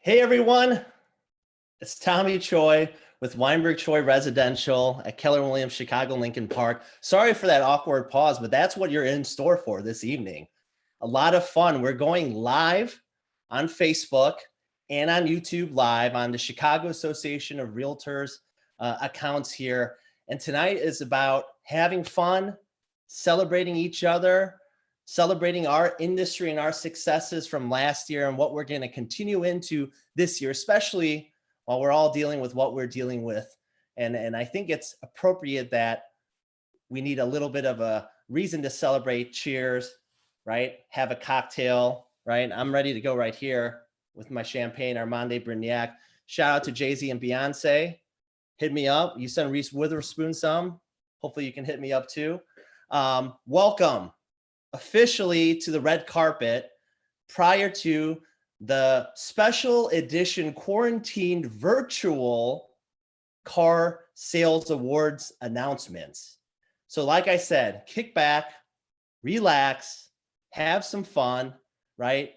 Hey everyone, it's Tommy Choi with Weinberg Choi Residential at Keller Williams Chicago Lincoln Park. Sorry for that awkward pause, but that's what you're in store for this evening. A lot of fun. We're going live on Facebook and on YouTube live on the Chicago Association of Realtors accounts here. And tonight is about having fun, celebrating each other, celebrating our industry and our successes from last year and what we're going to continue into this year, especially while we're all dealing with what we're dealing with. And I think it's appropriate that we need a little bit of a reason to celebrate. Cheers, right? Have a cocktail, right? I'm ready to go right here with my champagne, Armande Brignac. Shout out to Jay-Z and Beyonce. Hit me up. You send Reese Witherspoon some. Hopefully you can hit me up too. Welcome officially to the red carpet prior to the special edition quarantined virtual car sales awards announcements. So like I said, kick back, relax, have some fun, right?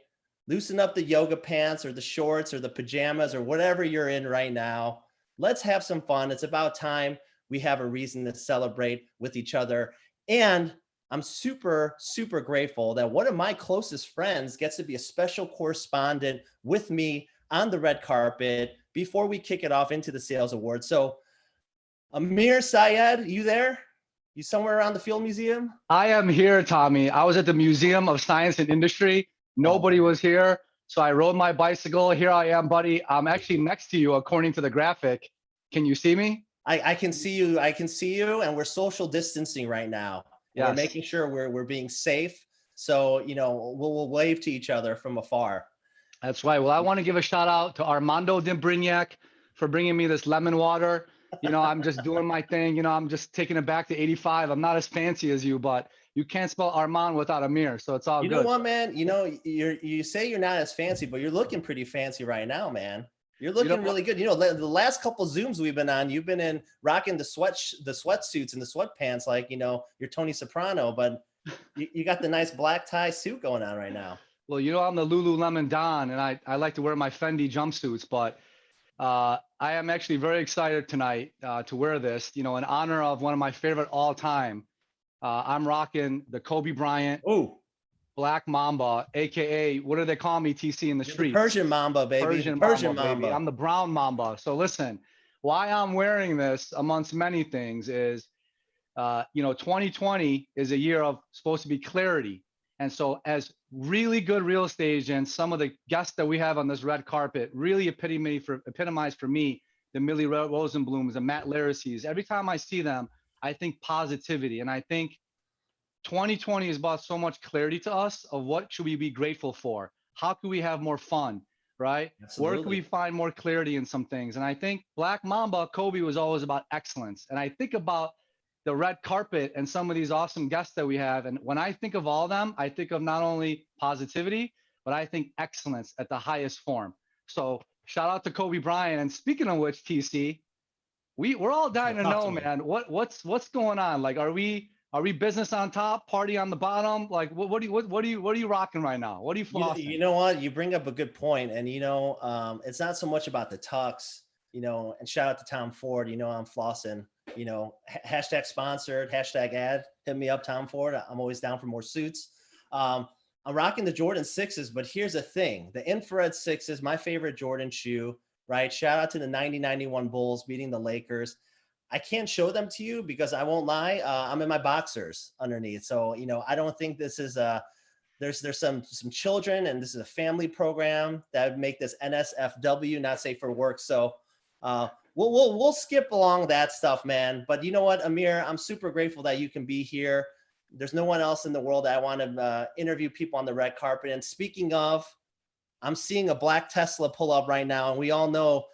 Loosen up the yoga pants or the shorts or the pajamas or whatever you're in right now. Let's have some fun. It's about time we have a reason to celebrate with each other. And I'm super, super grateful that one of my closest friends gets to be a special correspondent with me on the red carpet before we kick it off into the sales awards. So Amir Syed, you there? You somewhere around the Field Museum? I am here, Tommy. I was at the Museum of Science and Industry. Nobody was here. So I rode my bicycle. Here I am, buddy. I'm actually next to you, according to the graphic. Can you see me? I can see you. I can see you. And we're social distancing right now. Yes. We're making sure we're being safe. So, we'll wave to each other from afar. That's right. Well, I want to give a shout out to Armando Brignac for bringing me this lemon water. I'm just doing my thing. I'm just taking it back to 85. I'm not as fancy as you, but you can't spell Armand without Amir. So it's all good. You know what, man? You say you're not as fancy, but you're looking pretty fancy right now, man. You're looking really good. The last couple Zooms we've been on, you've been in rocking the sweatsuits and the sweatpants like, you're Tony Soprano, but you got the nice black tie suit going on right now. Well, I'm the Lululemon Don, and I like to wear my Fendi jumpsuits, but I am actually very excited tonight to wear this, in honor of one of my favorite all time. I'm rocking the Kobe Bryant. Ooh. Black Mamba, AKA, what do they call me, TC, in the street? Persian Mamba, baby. Persian Mamba, baby. I'm the brown Mamba. So listen, why I'm wearing this, amongst many things, is, 2020 is a year of supposed to be clarity. And so as really good real estate agents, some of the guests that we have on this red carpet really epitomize for me the Millie Rosenblums, the Matt Laracies. Every time I see them, I think positivity. And I think 2020 has brought so much clarity to us of what should we be grateful for? How can we have more fun, right? Absolutely. Where can we find more clarity in some things? And I think Black Mamba, Kobe, was always about excellence. And I think about the red carpet and some of these awesome guests that we have. And when I think of all of them, I think of not only positivity, but I think excellence at the highest form. So shout out to Kobe Bryant. And speaking of which, TC, we're all dying to know, man, what's going on? Like, are we business on top, party on the bottom? Like, what are you rocking right now? What are you flossing? You know what? You bring up a good point. And, it's not so much about the tux, and shout out to Tom Ford, I'm flossing, hashtag sponsored, hashtag ad, hit me up, Tom Ford. I'm always down for more suits. I'm rocking the Jordan 6s, but here's the thing. The infrared 6s, my favorite Jordan shoe, right? Shout out to the 90-91 Bulls beating the Lakers. I can't show them to you because I won't lie. I'm in my boxers underneath. So, I don't think this is there's some children and this is a family program that would make this NSFW, not safe for work. So we'll skip along that stuff, man. But you know what, Amir, I'm super grateful that you can be here. There's no one else in the world that I want to interview people on the red carpet. And speaking of, I'm seeing a black Tesla pull up right now. And we all know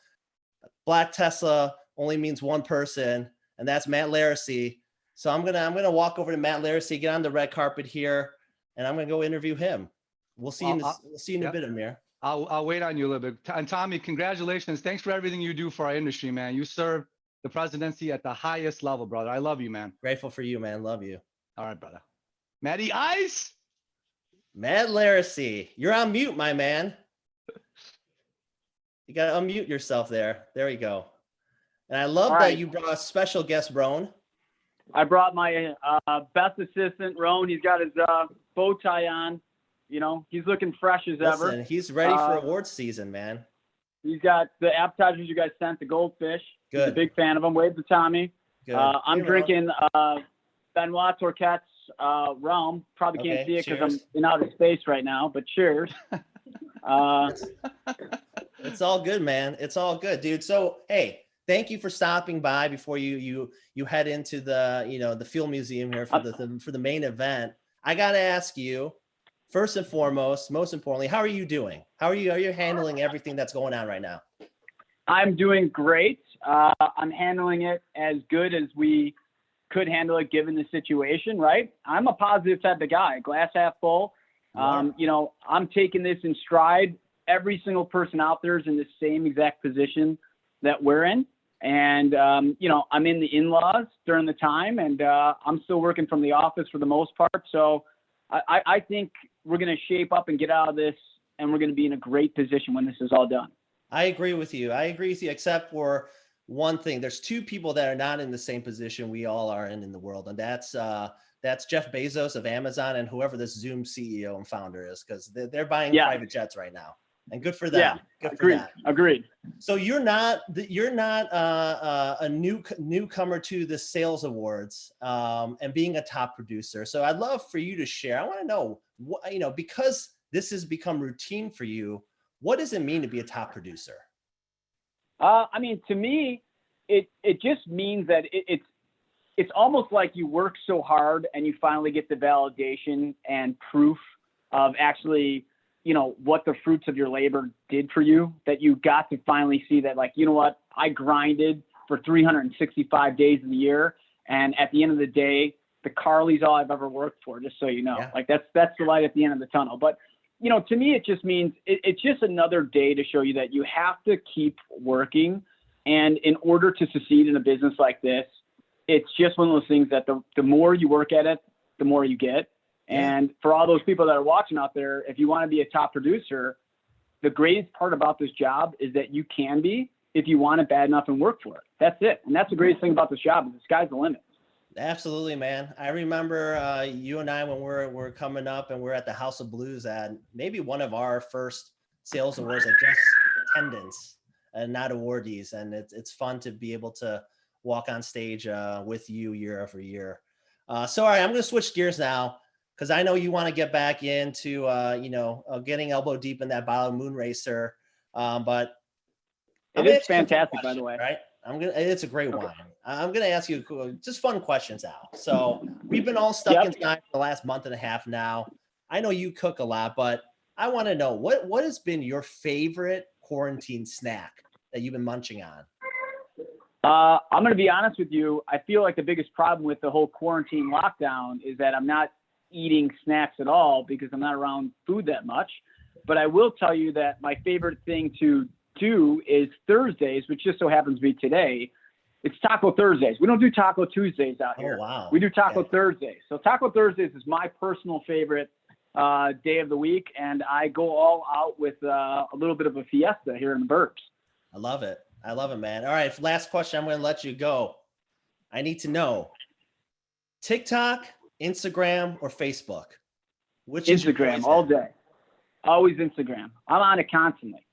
black Tesla only means one person, and that's Matt Laracy. So I'm gonna walk over to Matt Laracy, get on the red carpet here, and I'm gonna go interview him. We'll see you in a bit, Amir. I'll wait on you a little bit. And Tommy, congratulations! Thanks for everything you do for our industry, man. You serve the presidency at the highest level, brother. I love you, man. Grateful for you, man. Love you. All right, brother. Matty Ice. Matt Laracy, you're on mute, my man. You got to unmute yourself there. There you go. And I All love that right. you brought a special guest, Roan. I brought my best assistant, Roan. He's got his bow tie on. You know, he's looking fresh as ever. Listen, he's ready for awards season, man. He's got the appetizers you guys sent, the goldfish. He's a Good. big fan of them. Wave to Tommy. Good. I'm Hey, Roan. drinking Benoit Torquette's rum. Probably can't Okay, see it because I'm cheers. in outer space right now, but cheers. It's all good, man. It's all good, dude. So, hey, thank you for stopping by before you head into the, you know, the Field Museum here for the main event. I got to ask you, first and foremost, most importantly, how are you doing? How are you handling everything that's going on right now? I'm doing great. I'm handling it as good as we could handle it given the situation, right? I'm a positive type of guy, glass half full. You know, I'm taking this in stride. Every single person out there is in the same exact position that we're in. And, you know, I'm in the in-laws during the time, and I'm still working from the office for the most part. So I think we're going to shape up and get out of this, and we're going to be in a great position when this is all done. I agree with you. I agree with you, except for one thing. There's two people that are not in the same position we all are in the world, and that's Jeff Bezos of Amazon and whoever this Zoom CEO and founder is, because they're buying private jets right now, and good for them. Yeah, good agreed. for that. Agreed. So you're not a newcomer to the sales awards and being a top producer. So I'd love for you to share. I want to know what, you know, because this has become routine for you. What does it mean to be a top producer? I mean, to me, it just means that it's almost like you work so hard and you finally get the validation and proof of actually, you know, what the fruits of your labor did for you, that you got to finally see that, like, you know what, I grinded for 365 days of the year. And at the end of the day, the Carly's all I've ever worked for, just so you know. Yeah. Like that's the light at the end of the tunnel. But, you know, to me, it just means it's just another day to show you that you have to keep working. And in order to succeed in a business like this, it's just one of those things that the more you work at it, the more you get. And for all those people that are watching out there, if you want to be a top producer, the greatest part about this job is that you can be if you want it bad enough and work for it. That's it. And that's the greatest thing about this job is the sky's the limit. Absolutely, man. I remember you and I, when we're coming up and we're at the House of Blues at maybe one of our first sales awards, like just attendance and not awardees. And it's fun to be able to walk on stage with you year after year. So, all right, I'm going to switch gears now, because I know you want to get back into, you know, getting elbow deep in that bottle of Moon Racer. But it is fantastic, by the way. Right? It's a great wine. I'm going to ask you just fun questions now. So we've been all stuck inside for the last month and a half now. I know you cook a lot, but I want to know what has been your favorite quarantine snack that you've been munching on? I'm going to be honest with you. I feel like the biggest problem with the whole quarantine lockdown is that I'm not eating snacks at all because I'm not around food that much. But I will tell you that my favorite thing to do is Thursdays, which just so happens to be today. It's Taco Thursdays. We don't do Taco Tuesdays out here. Oh, wow. We do Taco Thursdays. So Taco Thursdays is my personal favorite day of the week, and I go all out with a little bit of a fiesta here in the burbs. I love it. I love it, man. All right, last question. I'm going to let you go. I need to know, TikTok, Instagram, or Facebook? Which is Instagram all day. Always Instagram. I'm on it constantly.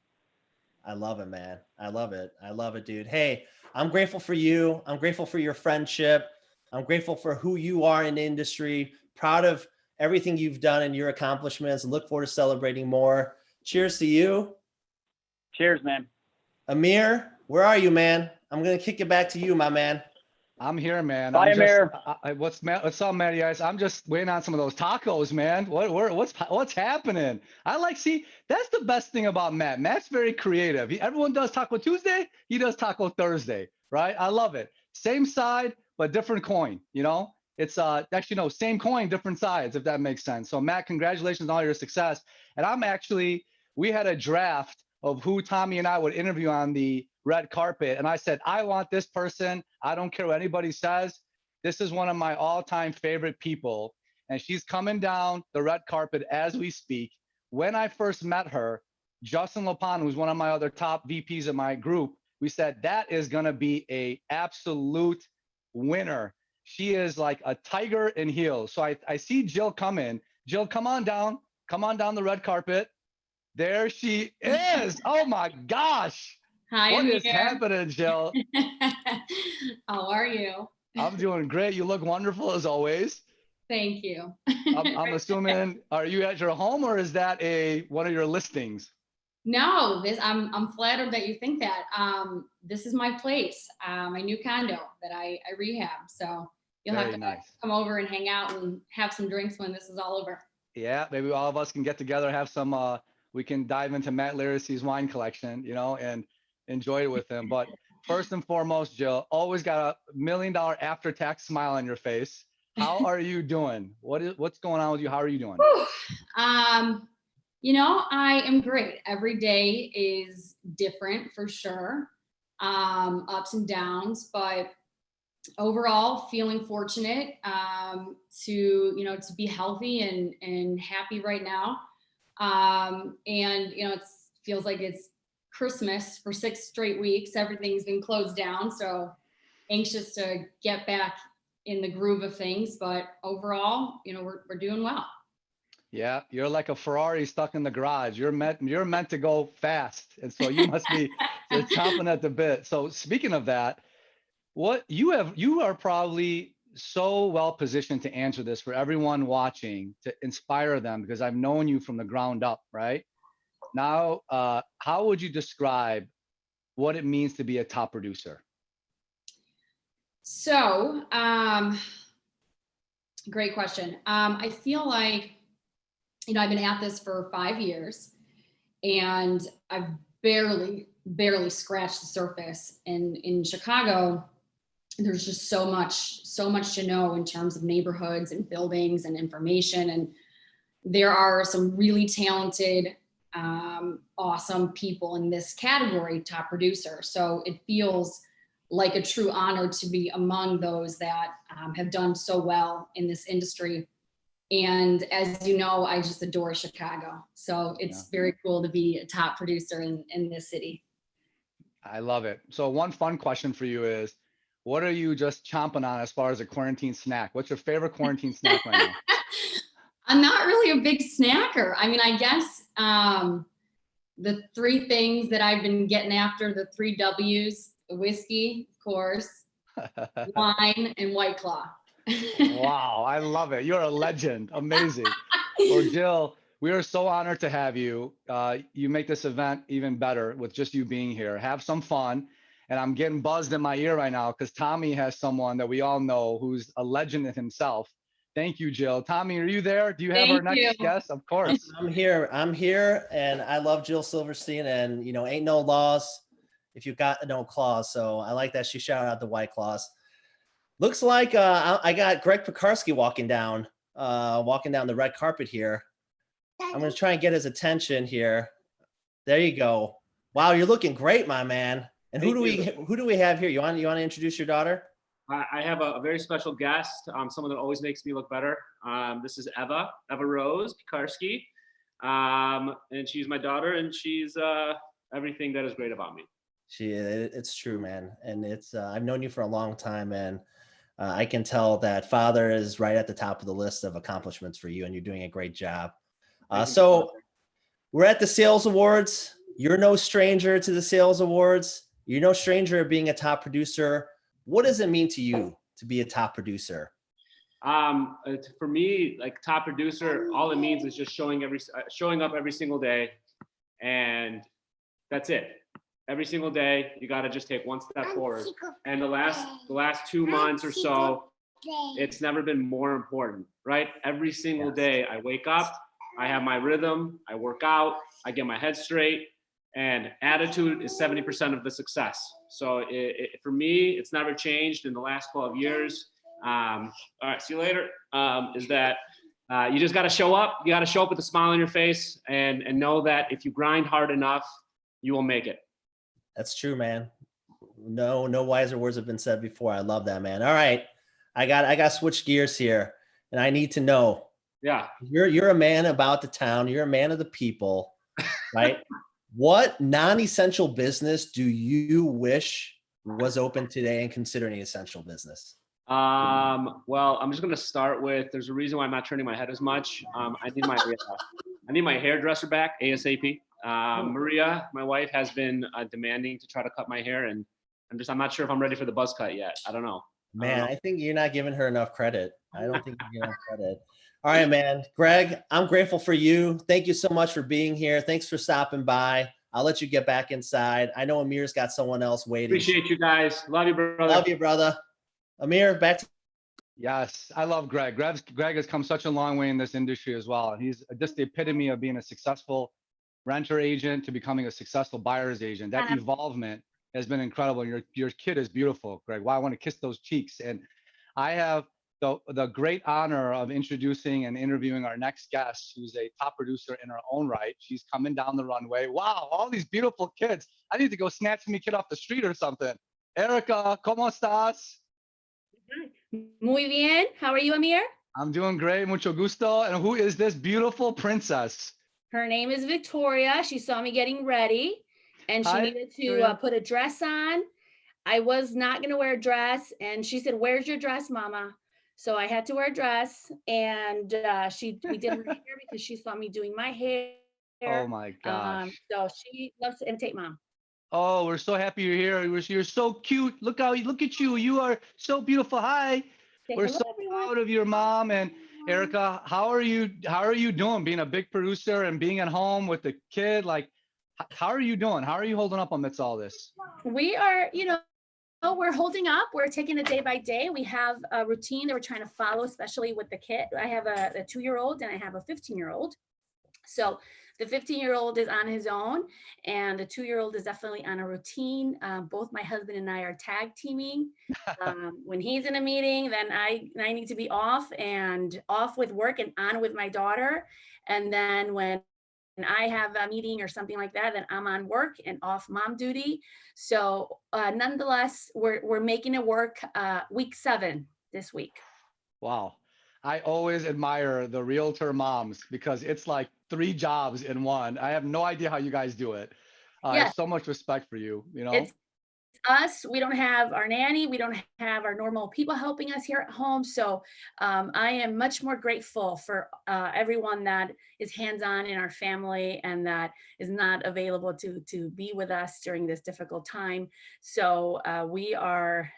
I love it, man. I love it. I love it, dude. Hey, I'm grateful for you. I'm grateful for your friendship. I'm grateful for who you are in the industry. Proud of everything you've done and your accomplishments. Look forward to celebrating more. Cheers to you. Cheers, man. Amir, where are you, man? I'm going to kick it back to you, my man. I'm here, man. Bye, Amir. What's up, Matty guys? I'm just waiting on some of those tacos, man. What's happening? That's the best thing about Matt. Matt's very creative. Everyone does Taco Tuesday. He does Taco Thursday, right? I love it. Same side, but different coin. You know, it's actually no, same coin, different sides, if that makes sense. So Matt, congratulations on all your success. And we had a draft of who Tommy and I would interview on the red carpet. And I said, I want this person. I don't care what anybody says. This is one of my all-time favorite people. And she's coming down the red carpet as we speak. When I first met her, Justin LaPon, who's one of my other top VPs of my group, we said that is going to be a absolute winner. She is like a tiger in heels. So I see Jill come in. Jill, come on down the red carpet. There she is. Oh my gosh. Hi, What I'm is here. happening, Jill? How are you? I'm doing great. You look wonderful as always. Thank you. I'm assuming, are you at your home or is that one of your listings? No, I'm flattered that you think that. This is my place, my new condo that I rehab. So you'll have Very to nice. come over and hang out and have some drinks when this is all over. Yeah, maybe all of us can get together, have some, we can dive into Matt Laracy's wine collection, and enjoy it with him. But first and foremost, Jill, always got $1 million after-tax smile on your face. How are you doing? What's going on with you? How are you doing? Whew. I am great. Every day is different for sure. Ups and downs, but overall feeling fortunate to be healthy and happy right now. It feels like it's Christmas for 6 straight weeks. Everything's been closed down, so anxious to get back in the groove of things. But overall, we're doing well. Yeah, you're like a Ferrari stuck in the garage. You're meant to go fast, and so you must be chomping at the bit. So speaking of that, you are probably so well positioned to answer this for everyone watching, to inspire them, because I've known you from the ground up, right? Now, how would you describe what it means to be a top producer? So, great question. I feel like, I've been at this for 5 years and I've barely scratched the surface. And in Chicago, there's just so much to know in terms of neighborhoods and buildings and information. And there are some really talented, awesome people in this category, top producer. So it feels like a true honor to be among those that have done so well in this industry. And as you know, I just adore Chicago. So it's very cool to be a top producer in this city. I love it. So one fun question for you is, what are you just chomping on as far as a quarantine snack? What's your favorite quarantine snack right now? I'm not really a big snacker. I mean, I guess the 3 things that I've been getting after, the 3 W's, the whiskey, of course, wine, and White Claw. Wow, I love it. You're a legend. Amazing. Well, Jill, we are so honored to have you. You make this event even better with just you being here. Have some fun. And I'm getting buzzed in my ear right now because Tommy has someone that we all know who's a legend in himself. Thank you, Jill. Tommy, are you there? Do you have our next guest? Of course. I'm here, and I love Jill Silverstein, and ain't no laws if you've got no claws. So I like that she shouted out the White Claws. Looks like I got Greg Pekarsky walking down the red carpet here. I'm gonna try and get his attention here. There you go. Wow, you're looking great, my man. And who do we have here? You want to introduce your daughter? I have a very special guest, someone that always makes me look better. This is Eva Rose Pekarsky, and she's my daughter, and she's everything that is great about me. It's true, man, and it's I've known you for a long time, and I can tell that father is right at the top of the list of accomplishments for you, and you're doing a great job. So we're at the Sales Awards. You're no stranger to the Sales Awards. You're no stranger of being a top producer. What does it mean to you to be a top producer? For me, like top producer, all it means is just showing up every single day, and that's it. Every single day, you got to just take one step forward. And the last 2 months or so, it's never been more important, right? Every single day, I wake up, I have my rhythm, I work out, I get my head straight, and attitude is 70% of the success. So for me, it's never changed in the last 12 years. All right, see you later. Is that you just got to show up. You got to show up with a smile on your face and know that if you grind hard enough, you will make it. That's true, man. No wiser words have been said before. I love that, man. All right, I got to switch gears here, and I need to know. Yeah, you're a man about the town. You're a man of the people, right? What non-essential business do you wish was open today and consider an essential business? Well, I'm just gonna start with. There's a reason why I'm not turning my head as much. I need my hairdresser back ASAP. Maria, my wife, has been demanding to try to cut my hair, and I'm not sure if I'm ready for the buzz cut yet. I don't know. Man, I think you're not giving her enough credit. I don't think you're giving her credit. All right, man. Greg, I'm grateful for you. Thank you so much for being here. Thanks for stopping by. I'll let you get back inside. I know Amir's got someone else waiting. Appreciate you guys. Love you, brother. Love you, brother. Amir, back to Yes, I love Greg. Greg has come such a long way in this industry as well. And he's just the epitome of being a successful renter agent to becoming a successful buyer's agent. That evolvement has been incredible. Your kid is beautiful, Greg. Wow, I want to kiss those cheeks. And I have the great honor of introducing and interviewing our next guest, who's a top producer in her own right. She's coming down the runway. Wow, all these beautiful kids. I need to go snatch me kid off the street or something. Erica, ¿cómo estás? Muy bien. How are you, Amir? I'm doing great. Mucho gusto. And who is this beautiful princess? Her name is Victoria. She saw me getting ready and she Hi, needed to Victoria. put a dress on. I was not going to wear a dress. And she said, "Where's your dress, Mama?" So I had to wear a dress. And we did her hair because she saw me doing my hair. Oh my gosh. So she loves to imitate Mom. Oh, we're so happy you're here. You're so cute. Look at you. You are so beautiful. Hi. Say We're hello, so everyone. proud of your mom. And Erica, how are you doing being a big producer and being at home with the kid? Like, how are you doing? How are you holding up amidst all this? We are, we're holding up. We're taking it day by day. We have a routine that we're trying to follow, especially with the kid. I have a 2-year-old and I have a 15-year-old. So the 15-year-old is on his own and the 2-year-old is definitely on a routine. Both my husband and I are tag teaming. When he's in a meeting, then I need to be off with work and on with my daughter. And then when I have a meeting or something like that, then I'm on work and off mom duty. So nonetheless, we're making it work. Week 7 this week. Wow. I always admire the realtor moms because it's like 3 jobs in one. I have no idea how you guys do it. I have so much respect for you, It's us. We don't have our nanny. We don't have our normal people helping us here at home. So I am much more grateful for everyone that is hands-on in our family and that is not available to be with us during this difficult time. So we are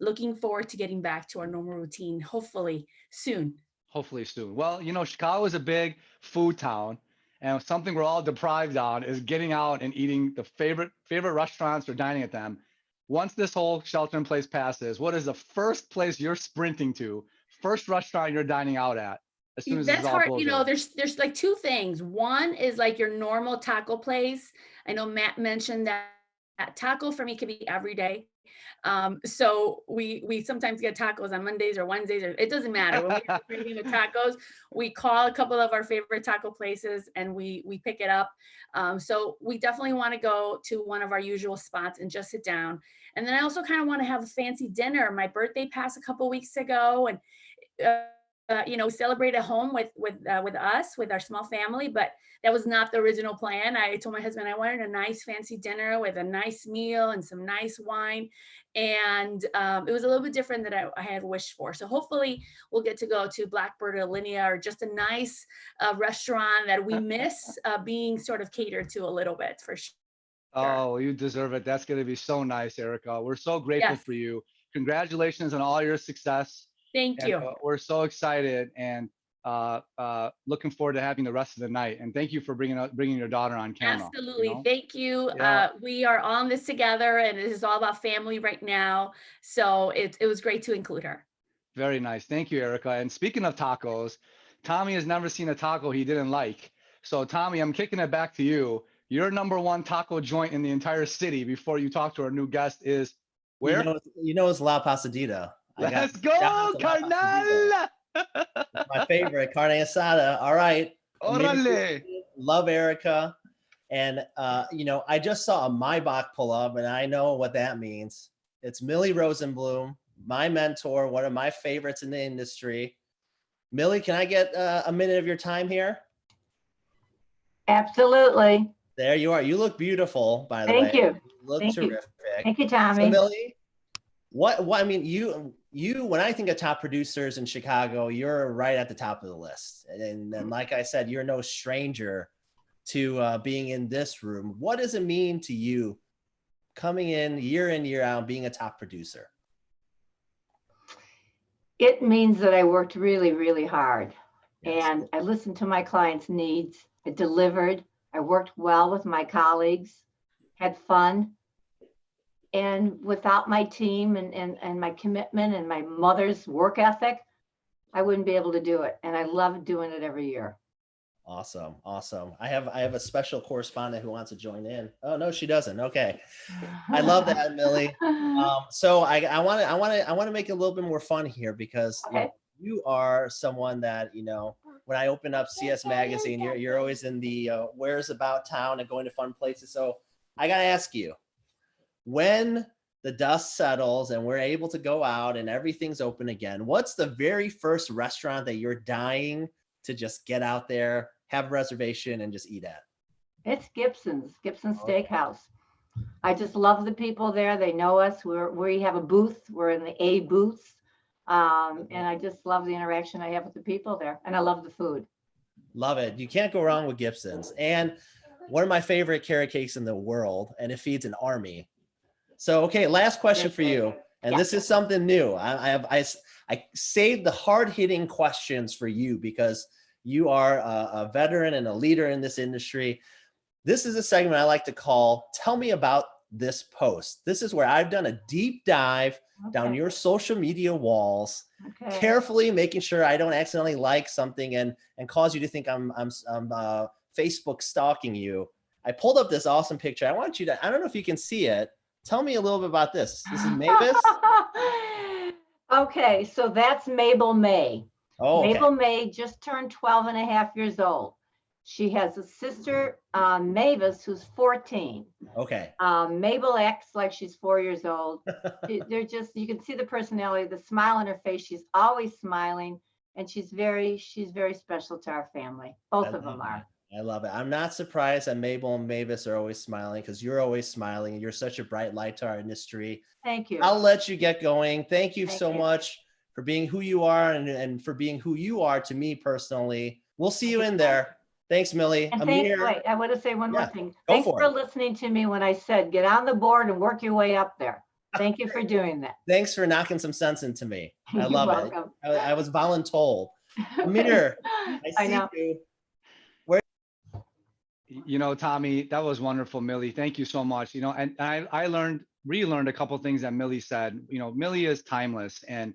looking forward to getting back to our normal routine, hopefully soon. Hopefully soon. Well, Chicago is a big food town, and something we're all deprived on is getting out and eating the favorite restaurants or dining at them. Once this whole shelter in place passes, what is the first place you're sprinting to? First restaurant you're dining out at as soon as That's this is all hard. over? There's like 2 things. One is like your normal taco place. I know Matt mentioned that taco for me could be every day. So we sometimes get tacos on Mondays or Wednesdays, or it doesn't matter. When we're craving with tacos, we call a couple of our favorite taco places and we pick it up. So we definitely want to go to one of our usual spots and just sit down. And then I also kind of want to have a fancy dinner. My birthday passed a couple weeks ago, and celebrate at home with us, with our small family, but that was not the original plan. I told my husband I wanted a nice fancy dinner with a nice meal and some nice wine. And it was a little bit different than I had wished for. So hopefully we'll get to go to Blackbird or Linea or just a nice restaurant that we miss being sort of catered to a little bit for sure. Oh, you deserve it. That's going to be so nice, Erica. We're so grateful for you. Congratulations on all your success. Thank you. We're so excited and looking forward to having the rest of the night. And thank you for bringing your daughter on camera. Absolutely. Thank you. Yeah. We are on this together, and it is all about family right now. So it was great to include her. Very nice. Thank you, Erica. And speaking of tacos, Tommy has never seen a taco he didn't like. So Tommy, I'm kicking it back to you. Your #1 taco joint in the entire city before you talk to our new guest is where? It's La Pasadita. Let's go, carnal! My favorite, carne asada. All right. Orale. Love Erica. And, I just saw a Maybach pull up, and I know what that means. It's Millie Rosenblum, my mentor, one of my favorites in the industry. Millie, can I get a minute of your time here? Absolutely. There you are. You look beautiful, by the way. Thank you. You look Thank you. terrific. Thank you, So Tommy. Millie, what I mean, you when I think of top producers in Chicago, you're right at the top of the list. And like I said, you're no stranger to being in this room. What does it mean to you coming in, year out, being a top producer? It means that I worked really, really hard. Yes. And I listened to my clients' needs. I delivered. I worked well with my colleagues, had fun. And without my team and my commitment and my mother's work ethic, I wouldn't be able to do it. And I love doing it every year. Awesome. I have a special correspondent who wants to join in. Oh no, she doesn't. Okay. I love that, Millie. So I want to make it a little bit more fun here because Okay. you are someone that, when I open up CS Magazine, you're always in the where's about town and going to fun places. So I got to ask you, when the dust settles and we're able to go out and everything's open again, what's the very first restaurant that you're dying to just get out there, have a reservation, and just eat at? It's Gibson's Okay. Steakhouse. I just love the people there. They know us. We have a booth. We're in the A booths. And I just love the interaction I have with the people there. And I love the food. Love it. You can't go wrong with Gibson's. And one of my favorite carrot cakes in the world, and it feeds an army. So, okay, last question for you. And Yeah. this is something new. I saved the hard-hitting questions for you because you are a veteran and a leader in this industry. This is a segment I like to call Tell Me About This Post. This is where I've done a deep dive down Okay. your social media walls, Okay. carefully making sure I don't accidentally like something and cause you to think I'm Facebook stalking you. I pulled up this awesome picture. I want you to, I don't know if you can see it. Tell me a little bit about this. This is Mavis. Okay, so that's Mabel May. Oh, okay. Mabel May just turned 12 and a half years old. She has a sister, Mavis, who's 14. Okay. Mabel acts like she's 4 years old. They're just, you can see the personality, the smile on her face. She's always smiling, and she's very special to our family. Both of them are. I love it. I'm not surprised that Mabel and Mavis are always smiling because you're always smiling. You're such a bright light to our industry. Thank you. I'll let you get going. Thank you Thank so you. much for being who you are and for being who you are to me personally. We'll see you in there. Thanks, Millie. And Amir. wait, I want to say one more Yeah, thing. go Thanks for for it. listening to me when I said, get on the board and work your way up there. Thank you for doing that. Thanks for knocking some sense into me. I You're love welcome. it. I was voluntold. Amir, I see know. you. Tommy, that was wonderful, Millie. Thank you so much. And I relearned a couple things that Millie said. Millie is timeless, and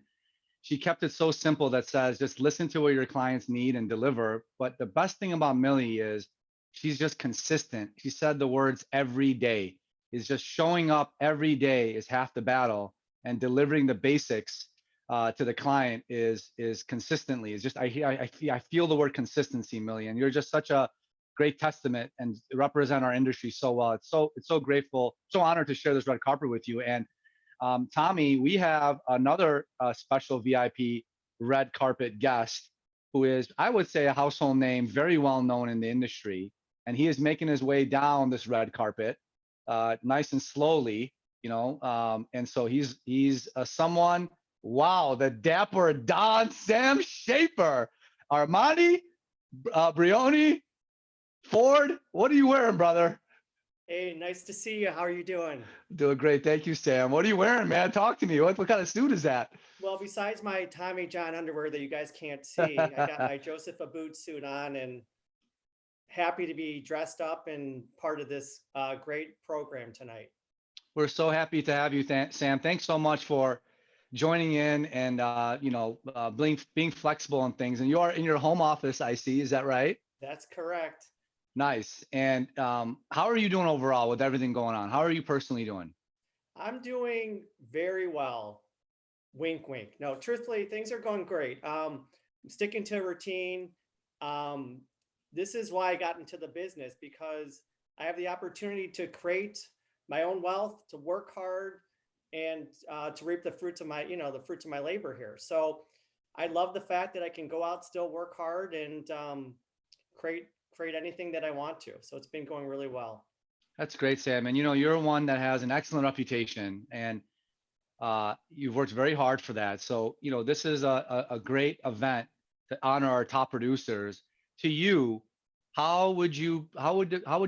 she kept it so simple that says, just listen to what your clients need and deliver. But the best thing about Millie is she's just consistent. She said the words every day. Is just showing up every day is half the battle, and delivering the basics to the client is consistently. It's just I feel the word consistency, Millie, and you're just such a great testament and represent our industry so well. It's so grateful, so honored to share this red carpet with you. And Tommy, we have another special VIP red carpet guest who is, I would say, a household name, very well known in the industry. And he is making his way down this red carpet nice and slowly, and so he's someone, wow, the dapper Don Sam Schaefer, Armani, Brioni, Ford, what are you wearing, brother? Hey, nice to see you. How are you doing? Doing great. Thank you, Sam. What are you wearing, man? Talk to me. What kind of suit is that? Well, besides my Tommy John underwear that you guys can't see, I got my Joseph Abboud suit on and happy to be dressed up and part of this great program tonight. We're so happy to have you, Sam. Thanks so much for joining in and, being flexible on things. And you are in your home office, I see. Is that right? That's correct. Nice. And how are you doing overall with everything going on? How are you personally doing? I'm doing very well. Wink, wink. No, truthfully, things are going great. I'm sticking to a routine. This is why I got into the business, because I have the opportunity to create my own wealth, to work hard, and to reap the fruits of my, the fruits of my labor here. So I love the fact that I can go out, still work hard, and create create anything that I want to. So it's been going really well. That's great, Sam. And you're one that has an excellent reputation, and you've worked very hard for that. So, this is a great event to honor our top producers. To you, how would you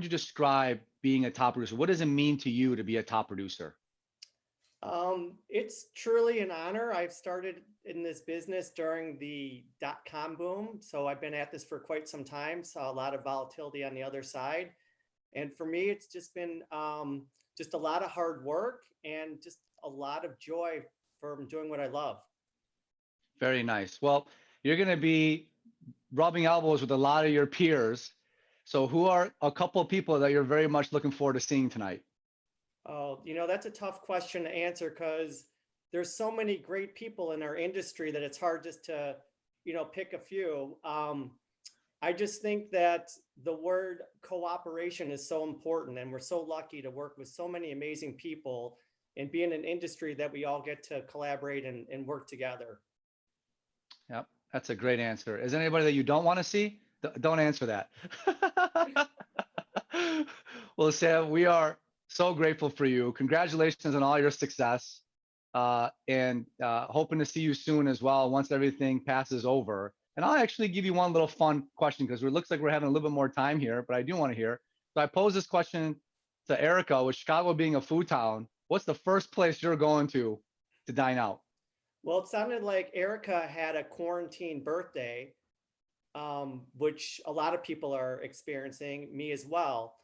describe being a top producer? What does it mean to you to be a top producer? It's truly an honor. I've started in this business during the .com boom. So I've been at this for quite some time. Saw a lot of volatility on the other side. And for me, it's just been just a lot of hard work and just a lot of joy from doing what I love. Very nice. Well, you're going to be rubbing elbows with a lot of your peers. So who are a couple of people that you're very much looking forward to seeing tonight? Oh, that's a tough question to answer because there's so many great people in our industry that it's hard just to, pick a few. I just think that the word cooperation is so important, and we're so lucky to work with so many amazing people and be in an industry that we all get to collaborate and work together. Yep, that's a great answer. Is there anybody that you don't want to see? Don't answer that. Well, Sam, we are so grateful for you. Congratulations on all your success, and hoping to see you soon as well once everything passes over. And I'll actually give you one little fun question because it looks like we're having a little bit more time here, but I do want to hear. So I posed this question to Erica, with Chicago being a food town, what's the first place you're going to dine out? Well, it sounded like Erica had a quarantine birthday, which a lot of people are experiencing, me as well.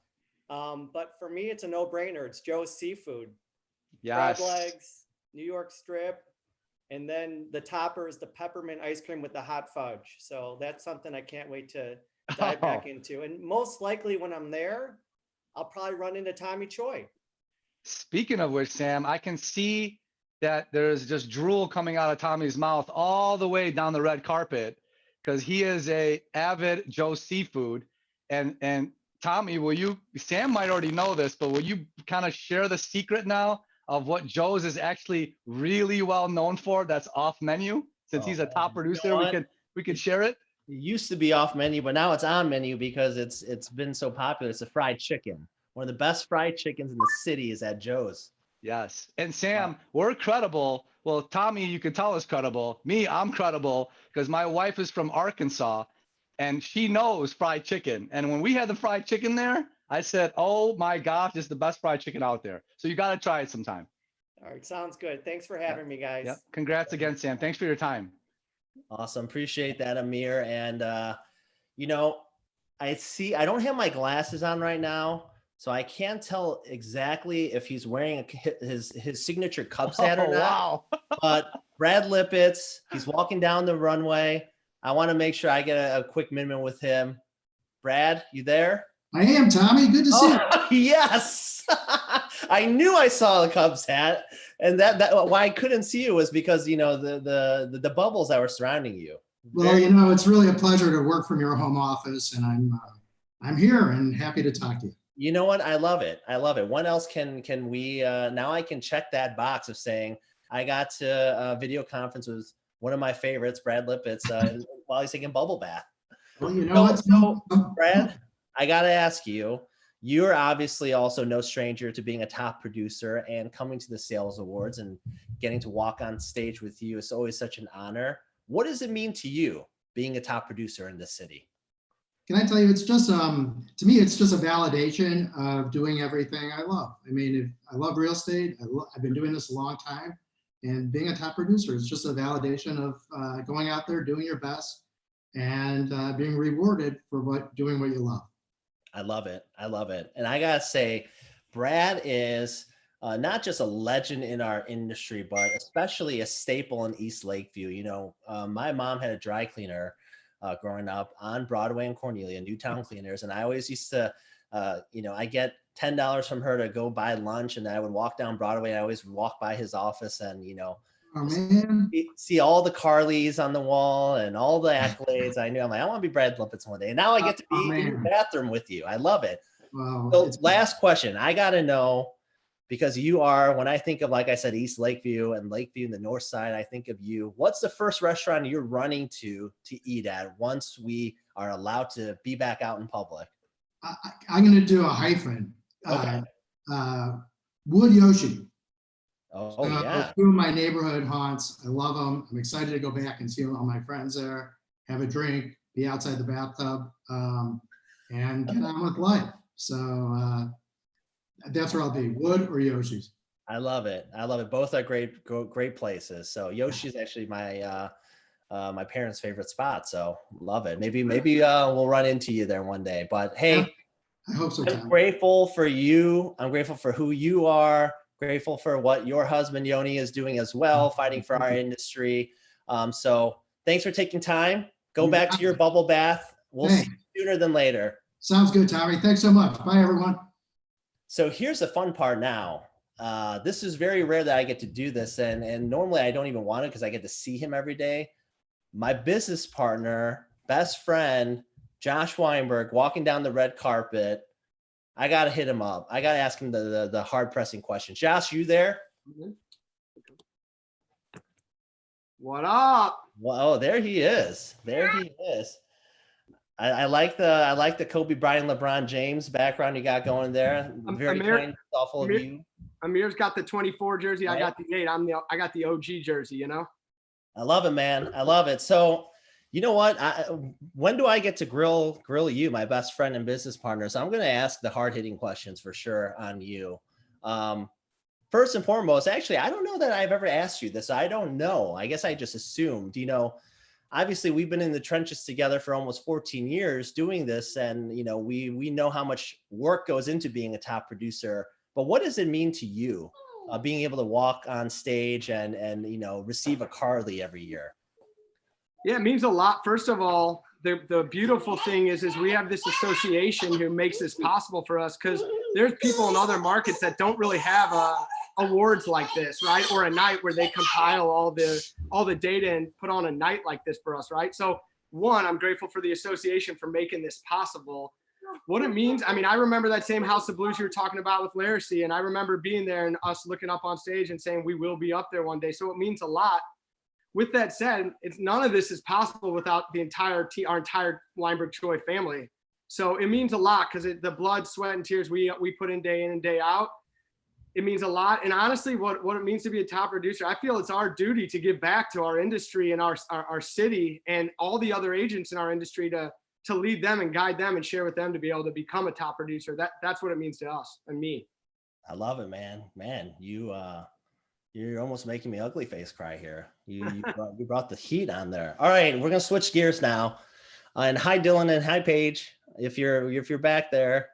But for me, it's a no-brainer. It's Joe's Seafood. Yes. Crab legs, New York strip, and then the topper is the peppermint ice cream with the hot fudge. So that's something I can't wait to dive back into. And most likely when I'm there, I'll probably run into Tommy Choi. Speaking of which, Sam, I can see that there's just drool coming out of Tommy's mouth all the way down the red carpet because he is a avid Joe Seafood. And Tommy, Sam might already know this, but will you kind of share the secret now of what Joe's is actually really well known for that's off menu? Since he's a top producer, we could share it. It used to be off menu, but now it's on menu because it's been so popular. It's a fried chicken. One of the best fried chickens in the city is at Joe's. Yes. And Sam, we're credible. Well, Tommy, you can tell us credible. Me, I'm credible because my wife is from Arkansas and she knows fried chicken. And when we had the fried chicken there, I said, oh my gosh, this is the best fried chicken out there. So you got to try it sometime. All right. Sounds good. Thanks for having me, guys. Yep. Congrats again, Sam. Thanks for your time. Awesome. Appreciate that, Amir. And, I don't have my glasses on right now, so I can't tell exactly if he's wearing his signature Cubs hat or not. Wow. But Brad Lipitz, he's walking down the runway. I want to make sure I get a quick minute with him. Brad, you there? I am, Tommy. Good to see you. Yes. I knew I saw the Cubs hat, and that why I couldn't see you was because the bubbles that were surrounding you. Well, it's really a pleasure to work from your home office, and I'm here and happy to talk to you. You know what? I love it. I love it. When else can we now I can check that box of saying I got to video conference with one of my favorites, Brad Lipitz, while he's taking bubble bath. Well, Brad, I got to ask you, you're obviously also no stranger to being a top producer, and coming to the sales awards and getting to walk on stage with you is always such an honor. What does it mean to you being a top producer in this city? Can I tell you, it's just, to me, it's just a validation of doing everything I love. I mean, I love real estate. I've been doing this a long time, and being a top producer is just a validation of going out there, doing your best, and being rewarded for doing what you love. I love it. I love it. And I gotta say, Brad is not just a legend in our industry, but especially a staple in East Lakeview. My mom had a dry cleaner growing up on Broadway and Cornelia, Newtown Cleaners. And I always used to, I get $10 from her to go buy lunch, and then I would walk down Broadway. I always would walk by his office and, Oh, man. see all the Carlys on the wall and all the accolades. I knew, I'm like, I want to be Brad Lipitz one day. And now I get to be in the bathroom with you. I love it. Wow. So last question. I got to know, because you are, when I think of, like I said, East Lakeview and Lakeview in the north side, I think of you. What's the first restaurant you're running to eat at once we are allowed to be back out in public? I'm going to do a hyphen. Okay. Wood Yoshi. Oh, yeah. Two of my neighborhood haunts. I love them. I'm excited to go back and see all my friends there, have a drink, be outside the bathtub, and get on with life. So that's where I'll be, Wood or Yoshi's. I love it. I love it. Both are great places. So Yoshi's actually my my parents' favorite spot. So love it. Maybe we'll run into you there one day. But hey, I hope so, I'm Tom. grateful for you. I'm grateful for who you are. Grateful for what your husband Yoni is doing as well, fighting for our industry. So thanks for taking time. Go back to your bubble bath. We'll see you sooner than later. Sounds good, Tommy. Thanks so much. Bye, everyone. So here's the fun part now. This is very rare that I get to do this, and normally I don't even want it because I get to see him every day. My business partner, best friend, Josh Weinberg, walking down the red carpet. I got to hit him up. I got to ask him the hard pressing question. Josh, you there? What up? Well, oh, there he is. There he is. I like the Kobe Bryant, LeBron James background you got going there. Very kind, thoughtful of you. Amir's got the 24 jersey. Right. I got the 8. I got the OG jersey. You know. I love it, man. I love it. So, you know what? When do I get to grill you, my best friend and business partner? So I'm going to ask the hard hitting questions for sure on you. First and foremost, actually, I don't know that I've ever asked you this. I don't know. I guess I just assumed, you know, obviously we've been in the trenches together for almost 14 years doing this. And, you know, we know how much work goes into being a top producer, but what does it mean to you being able to walk on stage and, you know, receive a Carly every year? Yeah, it means a lot. First of all, the beautiful thing is we have this association who makes this possible for us, because there's people in other markets that don't really have awards like this, right? Or a night where they compile all the data and put on a night like this for us, right? So one, I'm grateful for the association for making this possible. What it means, I mean, I remember that same House of Blues you were talking about with Laracy, and I remember being there and us looking up on stage and saying we will be up there one day. So it means a lot. With that said, none of this is possible without our entire Weinberg Choi family. So it means a lot, because the blood, sweat, and tears we put in and day out. It means a lot. And honestly, what it means to be a top producer, I feel it's our duty to give back to our industry and our city and all the other agents in our industry to lead them and guide them and share with them to be able to become a top producer. That's what it means to us and me. I love it, man. Man, you're almost making me ugly face cry here. You brought the heat on there. All right, we're gonna switch gears now. And hi, Dylan, and hi, Paige. If you're back there,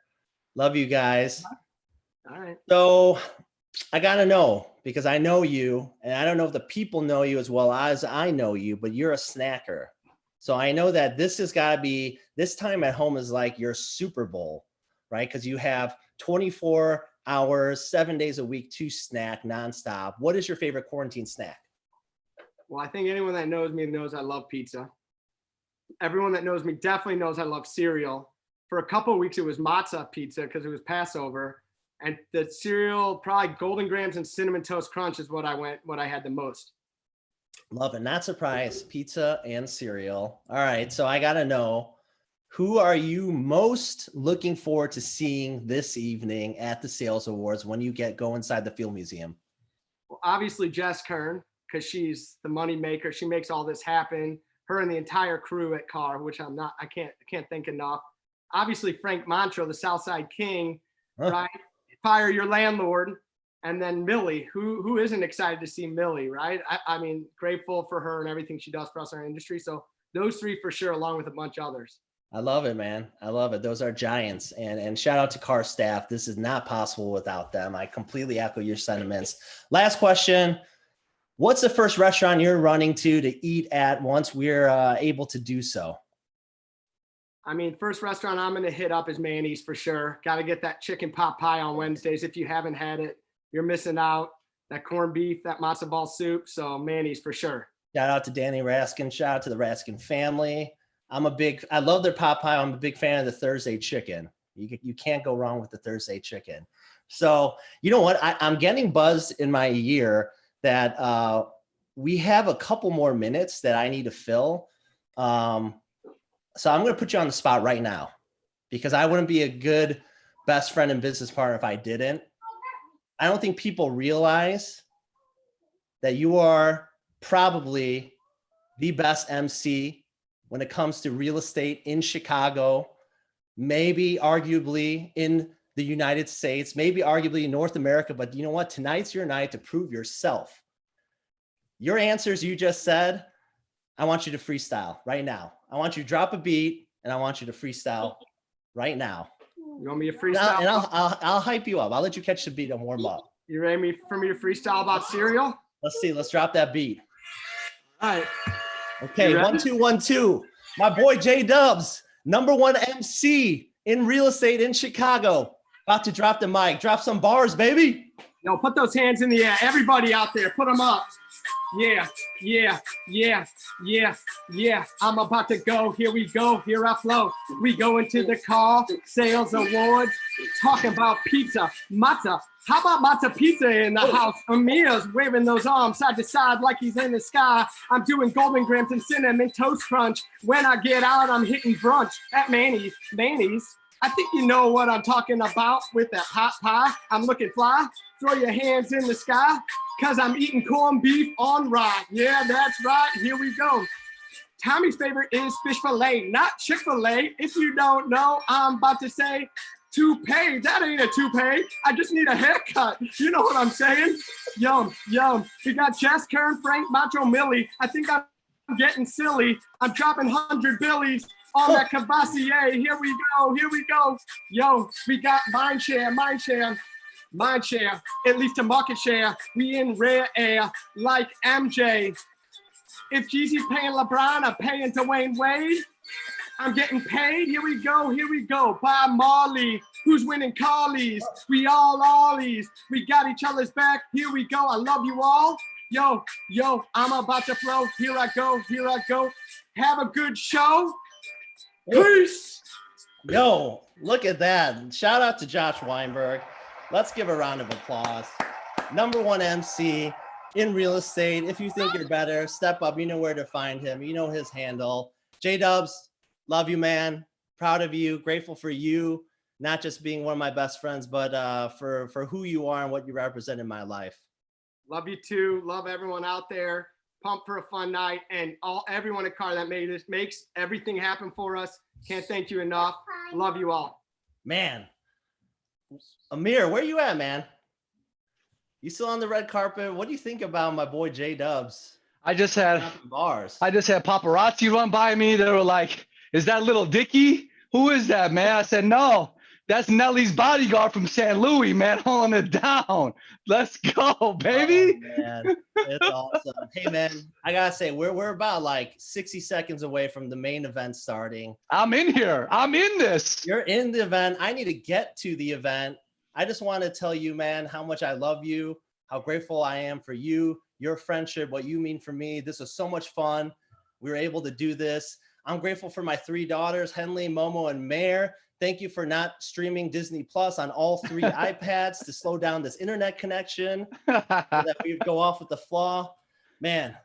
love you guys. All right. So I gotta know, because I know you, and I don't know if the people know you as well as I know you, but you're a snacker. So I know that this has got to be, this time at home is like your Super Bowl, right? Because you have 24 hours, 7 days a week to snack nonstop. What is your favorite quarantine snack? Well, I think anyone that knows me knows I love pizza. Everyone that knows me definitely knows I love cereal. For a couple of weeks, it was matzah pizza because it was Passover. And the cereal, probably Golden Grahams and Cinnamon Toast Crunch is what I had the most. Love it. Not surprised. Pizza and cereal. All right. So I got to know, who are you most looking forward to seeing this evening at the Sales Awards when you go inside the Field Museum? Well, obviously Jess Kern, because she's the money maker. She makes all this happen. Her and the entire crew at Carr, which I can't thank enough. Obviously Frank Montreux, the Southside King, right? Fire your landlord. And then Millie, who isn't excited to see Millie, right? I mean, grateful for her and everything she does for us in our industry. So those three for sure, along with a bunch of others. I love it, man. I love it. Those are giants. And shout out to Carr staff. This is not possible without them. I completely echo your sentiments. Last question. What's the first restaurant you're running to eat at once we're able to do so? I mean, first restaurant I'm going to hit up is Manny's for sure. Got to get that chicken pot pie on Wednesdays. If you haven't had it, you're missing out. That corned beef, that matzo ball soup. So Manny's for sure. Shout out to Danny Raskin. Shout out to the Raskin family. I love their pot pie. I'm a big fan of the Thursday chicken. You can't go wrong with the Thursday chicken. So you know what? I'm getting buzzed in my ear that we have a couple more minutes that I need to fill. So I'm going to put you on the spot right now because I wouldn't be a good best friend and business partner if I didn't. I don't think people realize that you are probably the best MC when it comes to real estate in Chicago, maybe arguably in the United States, maybe arguably in North America. But you know what? Tonight's your night to prove yourself. Your answers you just said, I want you to freestyle right now. I want you to drop a beat and I want you to freestyle right now. You want me to freestyle? And I'll hype you up. I'll let you catch the beat and warm up. You ready for me to freestyle about cereal? Let's see. Let's drop that beat. All right. Okay. 1, 2, 1, 2. My boy J Dubs, #1 MC in real estate in Chicago. About to drop the mic. Drop some bars, baby. Yo, put those hands in the air. Everybody out there, put them up. Yeah, yeah, yeah, yeah, yeah. I'm about to go. Here we go. Here I flow. We go into the car sales awards. Talking about pizza, matzah. How about matzah pizza in the house? Amir's waving those arms side to side like he's in the sky. I'm doing golden grams and cinnamon toast crunch. When I get out, I'm hitting brunch at Manny's. I think you know what I'm talking about with that pot pie. I'm looking fly. Throw your hands in the sky, cause I'm eating corned beef on rye. Yeah, that's right. Here we go. Tommy's favorite is fish fillet, not Chick-fil-A. If you don't know, I'm about to say toupee. That ain't a toupee. I just need a haircut. You know what I'm saying? Yum, yum. We got Jess, Kern, Frank, Macho, Millie. I think I'm getting silly. I'm dropping 100 billies on that Cavassier. Here we go, here we go. Yo, we got mind share, at least a market share. We in rare air like MJ. If Jeezy's paying LeBron, I'm paying Dwayne Wade. I'm getting paid. Here we go. By Marley, who's winning Carly's. We all ollies. We got each other's back. Here we go. I love you all. Yo, I'm about to flow. Here I go. Have a good show. Peace. Yo, look at that. Shout out to Josh Weinberg. Let's give a round of applause. #1 MC in real estate. If you think you're better, step up. You know where to find him. You know his handle. J-Dubs, love you, man. Proud of you. Grateful for you. Not just being one of my best friends, but for who you are and what you represent in my life. Love you too. Love everyone out there. Pumped for a fun night, and everyone at Car that makes everything happen for us. Can't thank you enough. Love you all. Man, Amir, where you at, man? You still on the red carpet? What do you think about my boy J Dubs? I just had bars. I just had paparazzi run by me. They were like, "Is that little Dickie? Who is that, man?" I said, "No, that's Nelly's bodyguard from St. Louis, man, holding it down. Let's go, baby." Oh, man, it's awesome. Hey, man, I gotta say, we're about like 60 seconds away from the main event starting. I'm in here. I'm in this. You're in the event. I need to get to the event. I just want to tell you, man, how much I love you, how grateful I am for you, your friendship, what you mean for me. This was so much fun. We were able to do this. I'm grateful for my 3 daughters, Henley, Momo, and Mare. Thank you for not streaming Disney Plus on all 3 iPads to slow down this internet connection so that we would go off with the flaw. Man,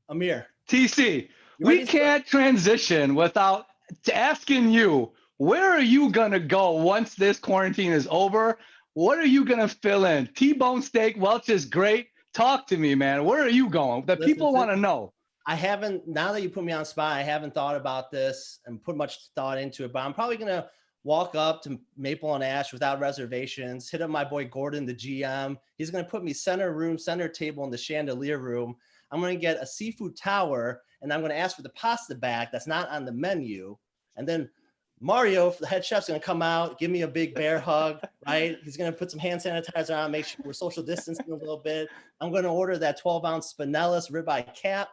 Amir. TC, we can't transition without asking you, where are you going to go once this quarantine is over? What are you going to fill in? T-bone steak, Welch is great. Talk to me, man. Where are you going? The people want to know. I haven't, now that you put me on spot, I haven't thought about this and put much thought into it, but I'm probably going to walk up to Maple and Ash without reservations, hit up my boy Gordon, the GM. He's going to put me center room, center table in the chandelier room. I'm going to get a seafood tower, and I'm going to ask for the pasta back that's not on the menu. And then Mario, the head chef's going to come out, give me a big bear hug, right? He's going to put some hand sanitizer on, make sure we're social distancing a little bit. I'm going to order that 12-ounce Spinellis ribeye cap,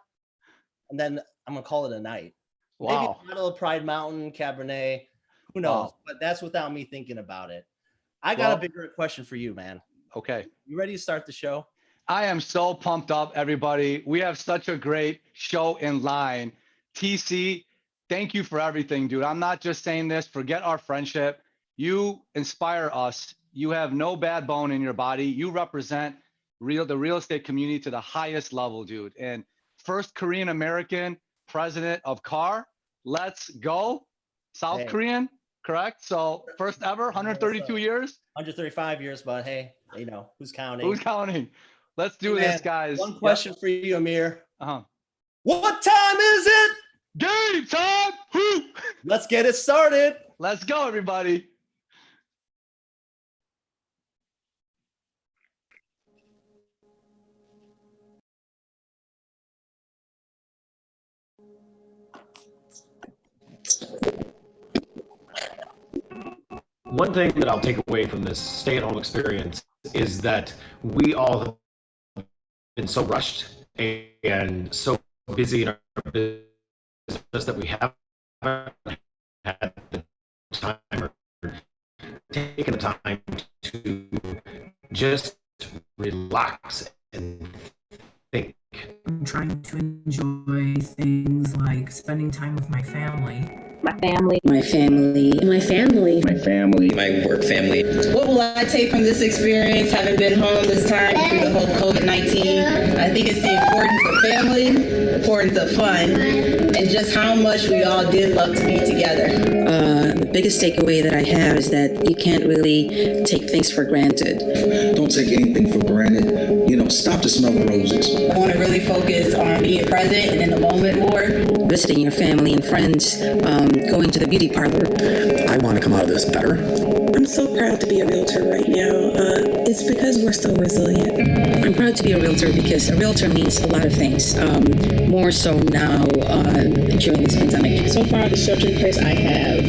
and then I'm going to call it a night. Wow. Maybe a bottle of Pride Mountain Cabernet. Who knows? Wow. But that's without me thinking about it. I got a bigger question for you, man. Okay. You ready to start the show? I am so pumped up, everybody. We have such a great show in line. TC, thank you for everything, dude. I'm not just saying this. Forget our friendship. You inspire us you have no bad bone in your body. You represent the real estate community to the highest level, dude. And first Korean American president of CAR. Let's go. South Hey. Korean, correct? So first ever, 132 years. 135 years, but hey, you know, who's counting? Who's counting? Let's do Hey, this, man, guys. One question for you, Amir. Uh-huh. What time is it? Game time. Woo! Let's get it started. Let's go, everybody. One thing that I'll take away from this stay-at-home experience is that we all have been so rushed and so busy in our business that we haven't had the time or taken the time to just relax and think. I'm trying to enjoy things like spending time with my family. My family, my family, my family, my family, my work family. What will I take from this experience, having been home this time through the whole COVID-19? I think it's the importance of family, the importance of fun, and just how much we all did love to be together. The biggest takeaway that I have is that you can't really take things for granted. Don't take anything for granted. You know, stop to smell the roses. I want to really focus on being present and in the moment more. Visiting your family and friends, going to the beauty parlor. I want to come out of this better. I'm so proud to be a realtor right now. It's because we're so resilient. I'm proud to be a realtor because a realtor means a lot of things, more so now during this pandemic. So far, the shelter in place I have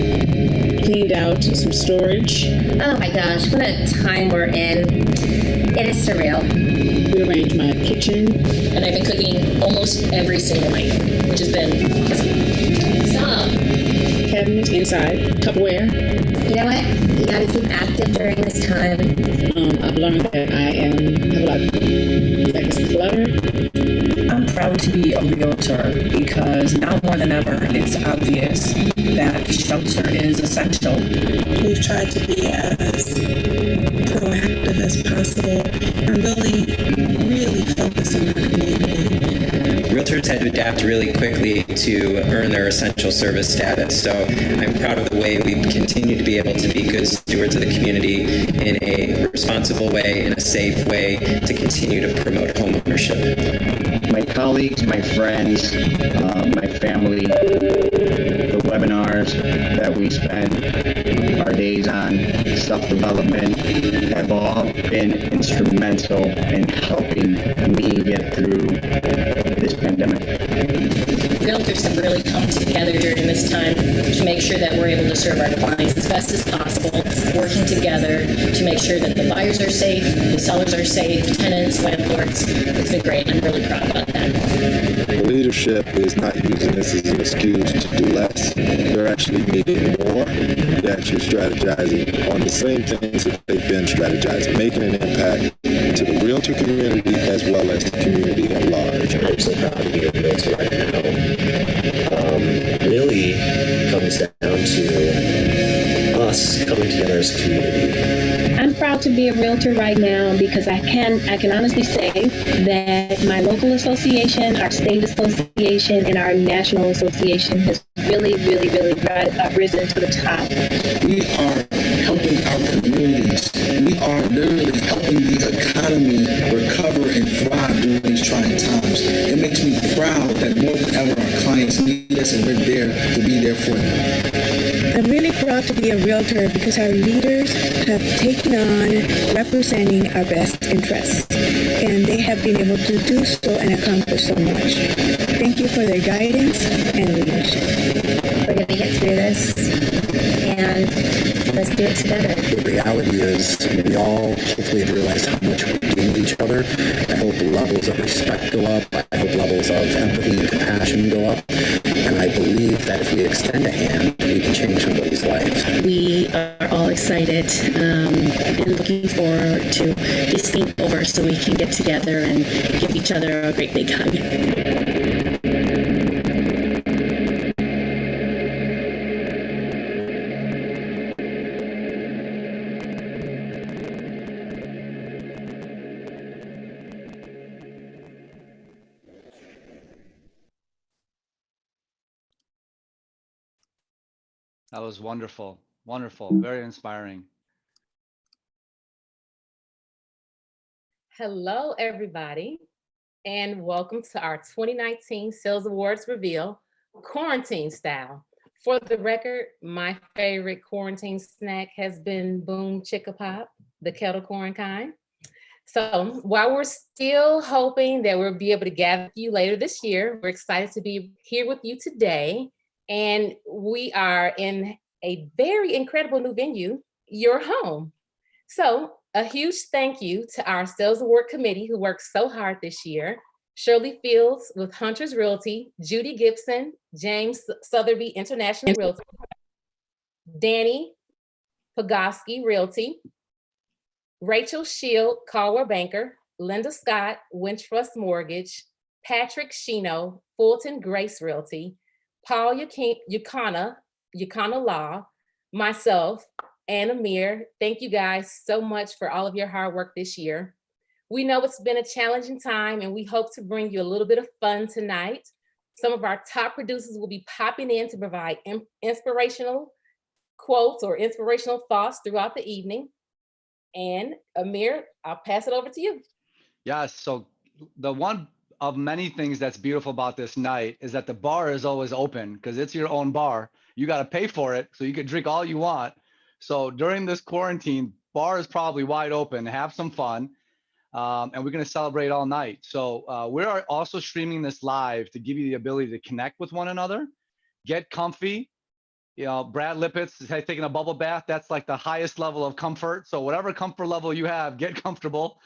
cleaned out some storage. Oh my gosh, what a time we're in. It is surreal. Rearranged my kitchen. And I've been cooking almost every single night, which has been awesome. Stop. Cabinets inside, Tupperware. You know what? You gotta keep active during this time. I've learned that I have a lot of clutter. I'm proud to be a realtor because now more than ever, it's obvious that shelter is essential. We've tried to be as proactive as possible and really focus on our community. Realtors had to adapt really quickly to earn their essential service status. So I'm proud of the way we continue to be able to be good stewards of the community in a responsible way, in a safe way, to continue to promote homeownership. My colleagues, my friends, my family, the webinars that we spend our days on, self-development, have all been instrumental in helping me get through this pandemic. Realtors have really come together during this time to make sure that we're able to serve our clients as best as possible, working together to make sure that the buyers are safe, the sellers are safe, tenants, landlords. It's been great. I'm really proud about that. Leadership is not using this as an excuse to do less. They're actually meeting more. They're actually strategizing on the same things that they've been strategizing, making an impact to the realtor community as well as the community at large. I'm so proud to be a realtor right now. Really comes down to us coming together as a community. I'm proud to be a realtor right now because I can honestly say that my local association, our state association, and our national association has really risen to the top. We are helping our communities. We are literally helping the economy recover and thrive during these trying times. It makes me proud that more than ever our clients need us and we're there to be there for them. I'm really proud to be a realtor because our leaders have taken on representing our best interests, and they have been able to do so and accomplish so much. Thank you for their guidance and leadership. We're going to get through this, and let's do it together. The reality is we all hopefully have realized how much we do need each other. I hope levels of respect go up. I hope levels of empathy and compassion go up. And I believe that if we extend a hand, we can change somebody's life. We are all excited and looking forward to this being over so we can get together and give each other a great big hug. That was wonderful. Wonderful. Very inspiring. Hello, everybody, and welcome to our 2019 Sales Awards Reveal, quarantine style. For the record, my favorite quarantine snack has been Boom Chicka Pop, the kettle corn kind. So while we're still hoping that we'll be able to gather with you later this year, we're excited to be here with you today. And we are in a very incredible new venue, your home. So a huge thank you to our Sales Award Committee who worked so hard this year. Shirley Fields with Hunters Realty, Judy Gibson, James Sotheby International Realty, Danny Pogosky Realty, Rachel Shield, Caldwell Banker, Linda Scott, Wintrust Mortgage, Patrick Shino, Fulton Grace Realty, Paul Yukana Law, myself, and Amir. Thank you guys so much for all of your hard work this year. We know it's been a challenging time and we hope to bring you a little bit of fun tonight. Some of our top producers will be popping in to provide inspirational quotes or inspirational thoughts throughout the evening. And Amir, I'll pass it over to you. Yes, so the one of many things that's beautiful about this night is that the bar is always open because it's your own bar. You got to pay for it, so you can drink all you want. So during this quarantine, bar is probably wide open. Have some fun. And we're going to celebrate all night. So we are also streaming this live to give you the ability to connect with one another, get comfy. You know, Brad Lippett's taking a bubble bath. That's like the highest level of comfort. So whatever comfort level you have, get comfortable.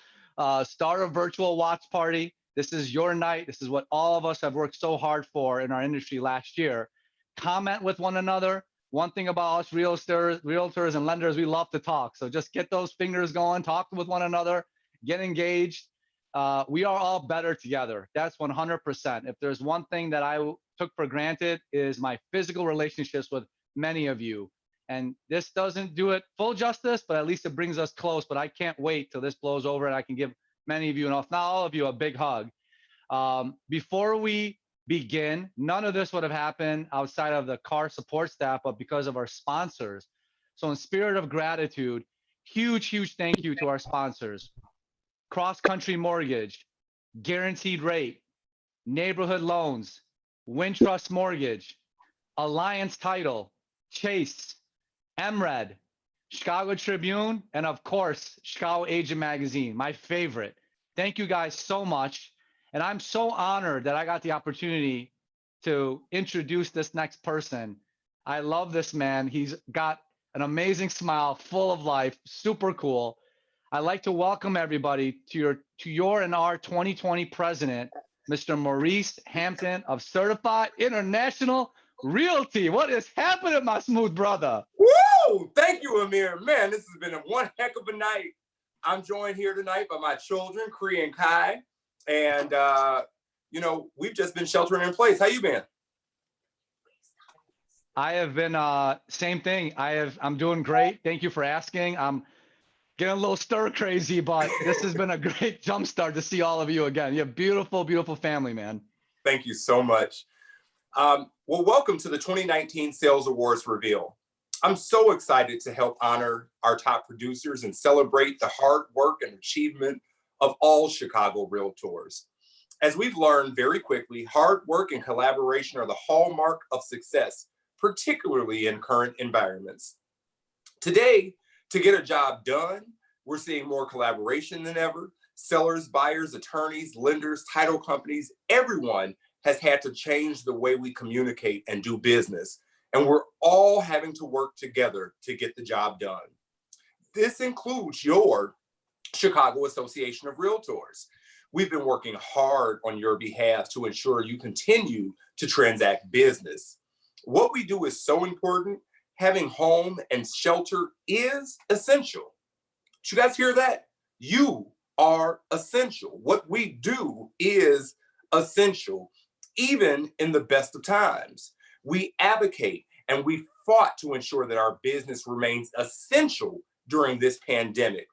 Start a virtual watch party. This is your night. This is what all of us have worked so hard for in our industry last year. Comment with one another. One thing about us realtors and lenders, we love to talk. So just get those fingers going, talk with one another. Get engaged. We are all better together. That's 100%. If there's one thing that I took for granted is my physical relationships with many of you. And this doesn't do it full justice, but at least it brings us close. But I can't wait till this blows over and I can give many of you, and if not all of you, a big hug. Before we begin, none of this would have happened outside of the car support staff, but because of our sponsors. So in spirit of gratitude, huge thank you to our sponsors. Cross Country Mortgage, Guaranteed Rate, Neighborhood Loans, Wintrust Mortgage, Alliance Title, Chase, MRED, Chicago Tribune, and of course, Chicago Agent Magazine, my favorite. Thank you guys so much. And I'm so honored that I got the opportunity to introduce this next person. I love this man. He's got an amazing smile, full of life, super cool. I'd like to welcome everybody to your and our 2020 president, Mr. Maurice Hampton of Certified International Realty. What is happening, my smooth brother? Woo! Thank you, Amir. Man, this has been one heck of a night. I'm joined here tonight by my children, Kree and Kai. And, you know, we've just been sheltering in place. How you been? I have been, same thing. I'm doing great. Thank you for asking. I'm getting a little stir crazy, but this has been a great jumpstart to see all of you again. You have beautiful family, man. Thank you so much. Well, welcome to the 2019 Sales Awards Reveal. I'm so excited to help honor our top producers and celebrate the hard work and achievement of all Chicago Realtors. As we've learned very quickly, hard work and collaboration are the hallmark of success, particularly in current environments. Today, to get a job done, we're seeing more collaboration than ever. Sellers, buyers, attorneys, lenders, title companies, everyone has had to change the way we communicate and do business. And we're all having to work together to get the job done. This includes your Chicago Association of Realtors. We've been working hard on your behalf to ensure you continue to transact business. What we do is so important. Having home and shelter is essential. Did you guys hear that? You are essential. What we do is essential, even in the best of times. We advocate and we fought to ensure that our business remains essential during this pandemic.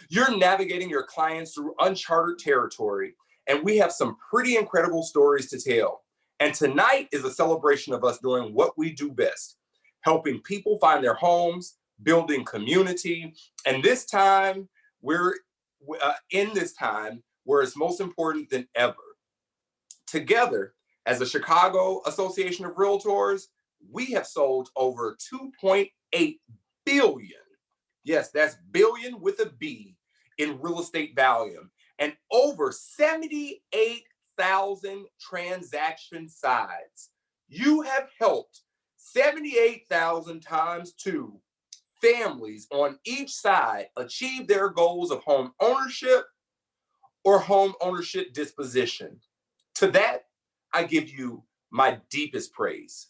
You're navigating your clients through uncharted territory, and we have some pretty incredible stories to tell. And tonight is a celebration of us doing what we do best, helping people find their homes, building community. And this time, we're in this time where it's most important than ever. Together, as the Chicago Association of Realtors, we have sold over 2.8 billion. Yes, that's billion with a B in real estate value, and over 78,000 transaction sides. You have helped 78,000 times 2 families on each side achieve their goals of home ownership or home ownership disposition. To that, I give you my deepest praise.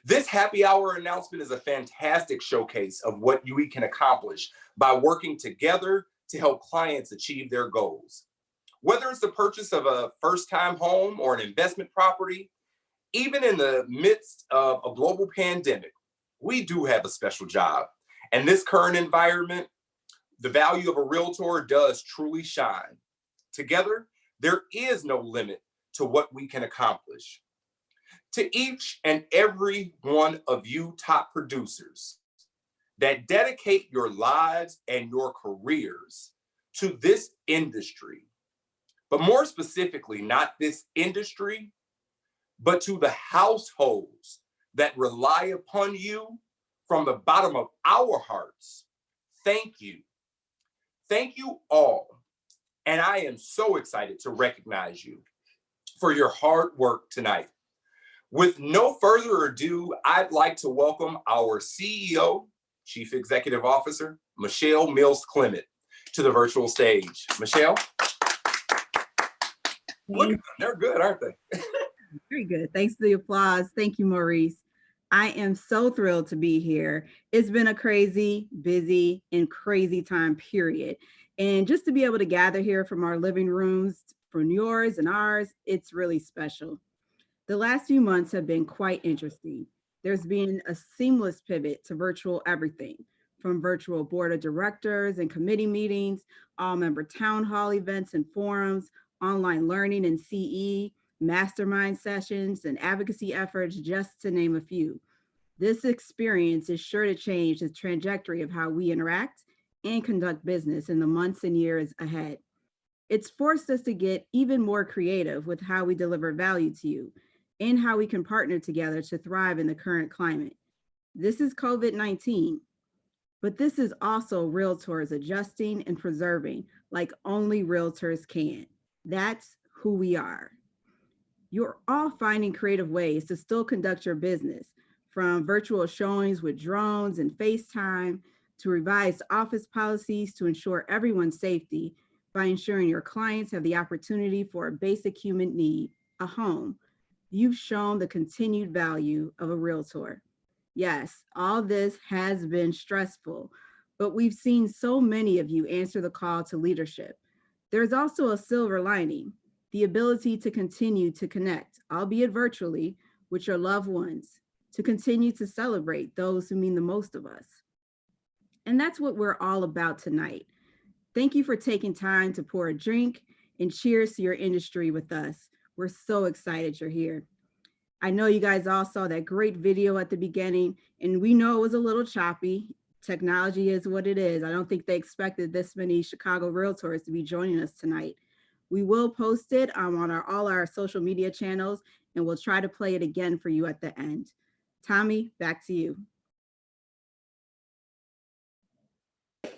This happy hour announcement is a fantastic showcase of what we can accomplish by working together to help clients achieve their goals. Whether it's the purchase of a first-time home or an investment property, even in the midst of a global pandemic, we do have a special job. And this current environment, the value of a realtor does truly shine. Together, there is no limit to what we can accomplish. To each and every one of you top producers that dedicate your lives and your careers to this industry, but more specifically, not this industry, but to the households that rely upon you from the bottom of our hearts, thank you. Thank you all. And I am so excited to recognize you for your hard work tonight. With no further ado, I'd like to welcome our CEO, Chief Executive Officer, Michelle Mills-Clement, to the virtual stage. Michelle? Look at them, they're good, aren't they? Very good. Thanks for the applause. Thank you, Maurice. I am so thrilled to be here. It's been a crazy, busy, and crazy time period. And just to be able to gather here from our living rooms, from yours and ours, it's really special. The last few months have been quite interesting. There's been a seamless pivot to virtual everything, from virtual board of directors and committee meetings, all member town hall events and forums, online learning and CE, mastermind sessions, and advocacy efforts, just to name a few. This experience is sure to change the trajectory of how we interact and conduct business in the months and years ahead. It's forced us to get even more creative with how we deliver value to you and how we can partner together to thrive in the current climate. This is COVID-19, but this is also realtors adjusting and preserving like only realtors can. That's who we are. You're all finding creative ways to still conduct your business, from virtual showings with drones and FaceTime to revised office policies to ensure everyone's safety by ensuring your clients have the opportunity for a basic human need, a home. You've shown the continued value of a realtor. Yes, all this has been stressful, but we've seen so many of you answer the call to leadership. There's also a silver lining, the ability to continue to connect, albeit virtually, with your loved ones, to continue to celebrate those who mean the most of us. And that's what we're all about tonight. Thank you for taking time to pour a drink and cheers to your industry with us. We're so excited you're here. I know you guys all saw that great video at the beginning, and we know it was a little choppy. Technology is what it is. I don't think they expected this many Chicago realtors to be joining us tonight. We will post it on all our social media channels, and we'll try to play it again for you at the end. Tommy, back to you.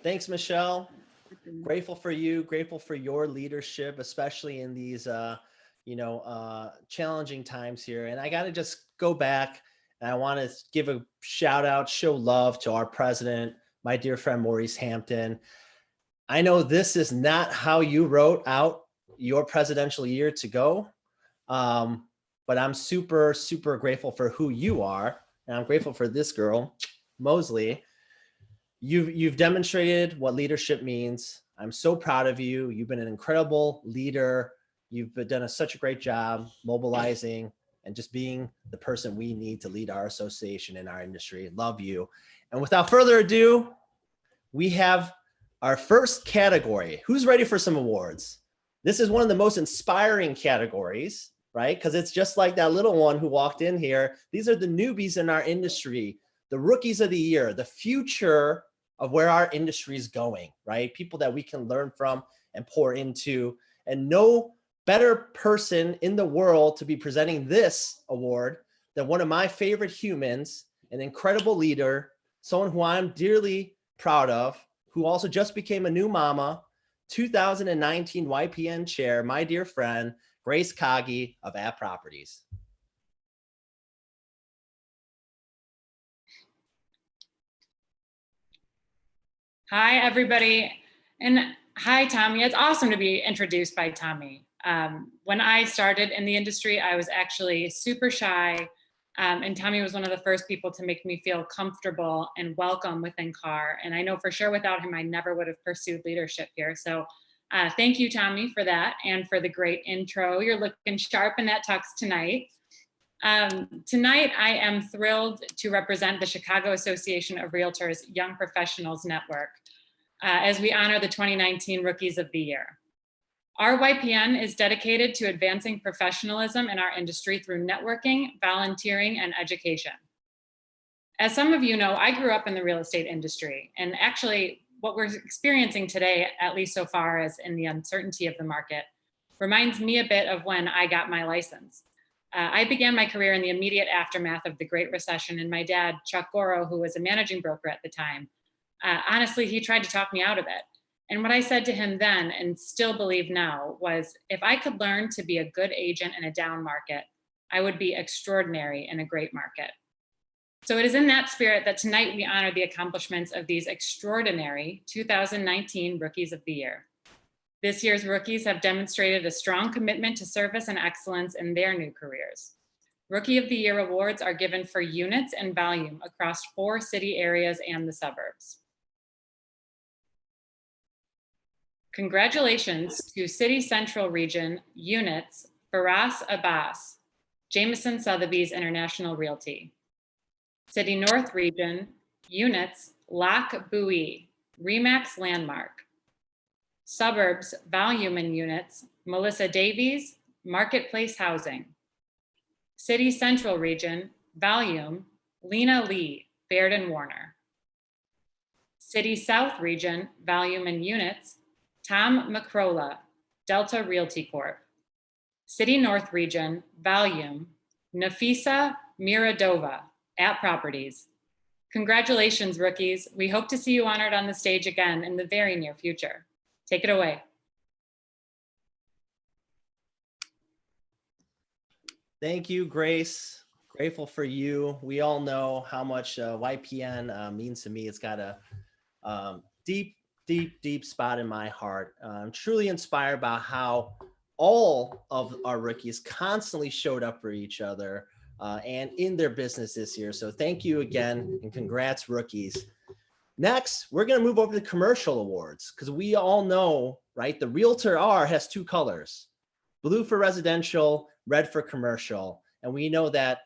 Thanks, Michelle. Grateful for you, grateful for your leadership, especially in these challenging times here. And I got to just go back, and I want to give a shout out, show love to our president, my dear friend, Maurice Hampton. I know this is not how you wrote out your presidential year to go, but I'm super, super grateful for who you are. And I'm grateful for this girl, Mosley. You've demonstrated what leadership means. I'm so proud of you. You've been an incredible leader. You've done such a great job mobilizing and just being the person we need to lead our association in our industry. Love you. And without further ado, we have our first category. Who's ready for some awards? This is one of the most inspiring categories right? Because it's just like that little one who walked in here. These are the newbies in our industry, the rookies of the year, the future of where our industry is going, right? People that we can learn from and pour into. And no better person in the world to be presenting this award than one of my favorite humans, an incredible leader, someone who I'm dearly proud of, who also just became a new mama, 2019 YPN chair, my dear friend, Grace Kagi of App Properties. Hi, everybody. And hi, Tommy. It's awesome to be introduced by Tommy. When I started in the industry, I was actually super shy. And Tommy was one of the first people to make me feel comfortable and welcome within CAR. And I know for sure without him, I never would have pursued leadership here. So thank you, Tommy, for that and for the great intro. You're looking sharp in that tux tonight. Tonight, I am thrilled to represent the Chicago Association of Realtors Young Professionals Network as we honor the 2019 Rookies of the Year. Our YPN is dedicated to advancing professionalism in our industry through networking, volunteering, and education. As some of you know, I grew up in the real estate industry, and actually what we're experiencing today, at least so far as in the uncertainty of the market, reminds me a bit of when I got my license. I began my career in the immediate aftermath of the Great Recession, and my dad, Chuck Goro, who was a managing broker at the time, honestly, he tried to talk me out of it. And what I said to him then, and still believe now, was if I could learn to be a good agent in a down market, I would be extraordinary in a great market. So it is in that spirit that tonight we honor the accomplishments of these extraordinary 2019 Rookies of the Year. This year's rookies have demonstrated a strong commitment to service and excellence in their new careers. Rookie of the Year awards are given for units and volume across 4 city areas and the suburbs. Congratulations to City Central Region units Faraz Abbas, Jameson Sotheby's International Realty. City North Region units Lac Bowie, Remax Landmark. Suburbs volume and units Melissa Davies, Marketplace Housing. City Central Region volume Lena Lee, Baird and Warner. City South Region volume and units Tom McCrolla, Delta Realty Corp. City North Region, volume, Nafisa Miradova, App Properties. Congratulations, rookies. We hope to see you honored on the stage again in the very near future. Take it away. Thank you, Grace. Grateful for you. We all know how much YPN means to me. It's got a deep spot in my heart. I'm truly inspired by how all of our rookies constantly showed up for each other and in their business this year. So thank you again and congrats, rookies. Next, we're going to move over to commercial awards because we all know, right? The Realtor R has 2 colors, blue for residential, red for commercial. And we know that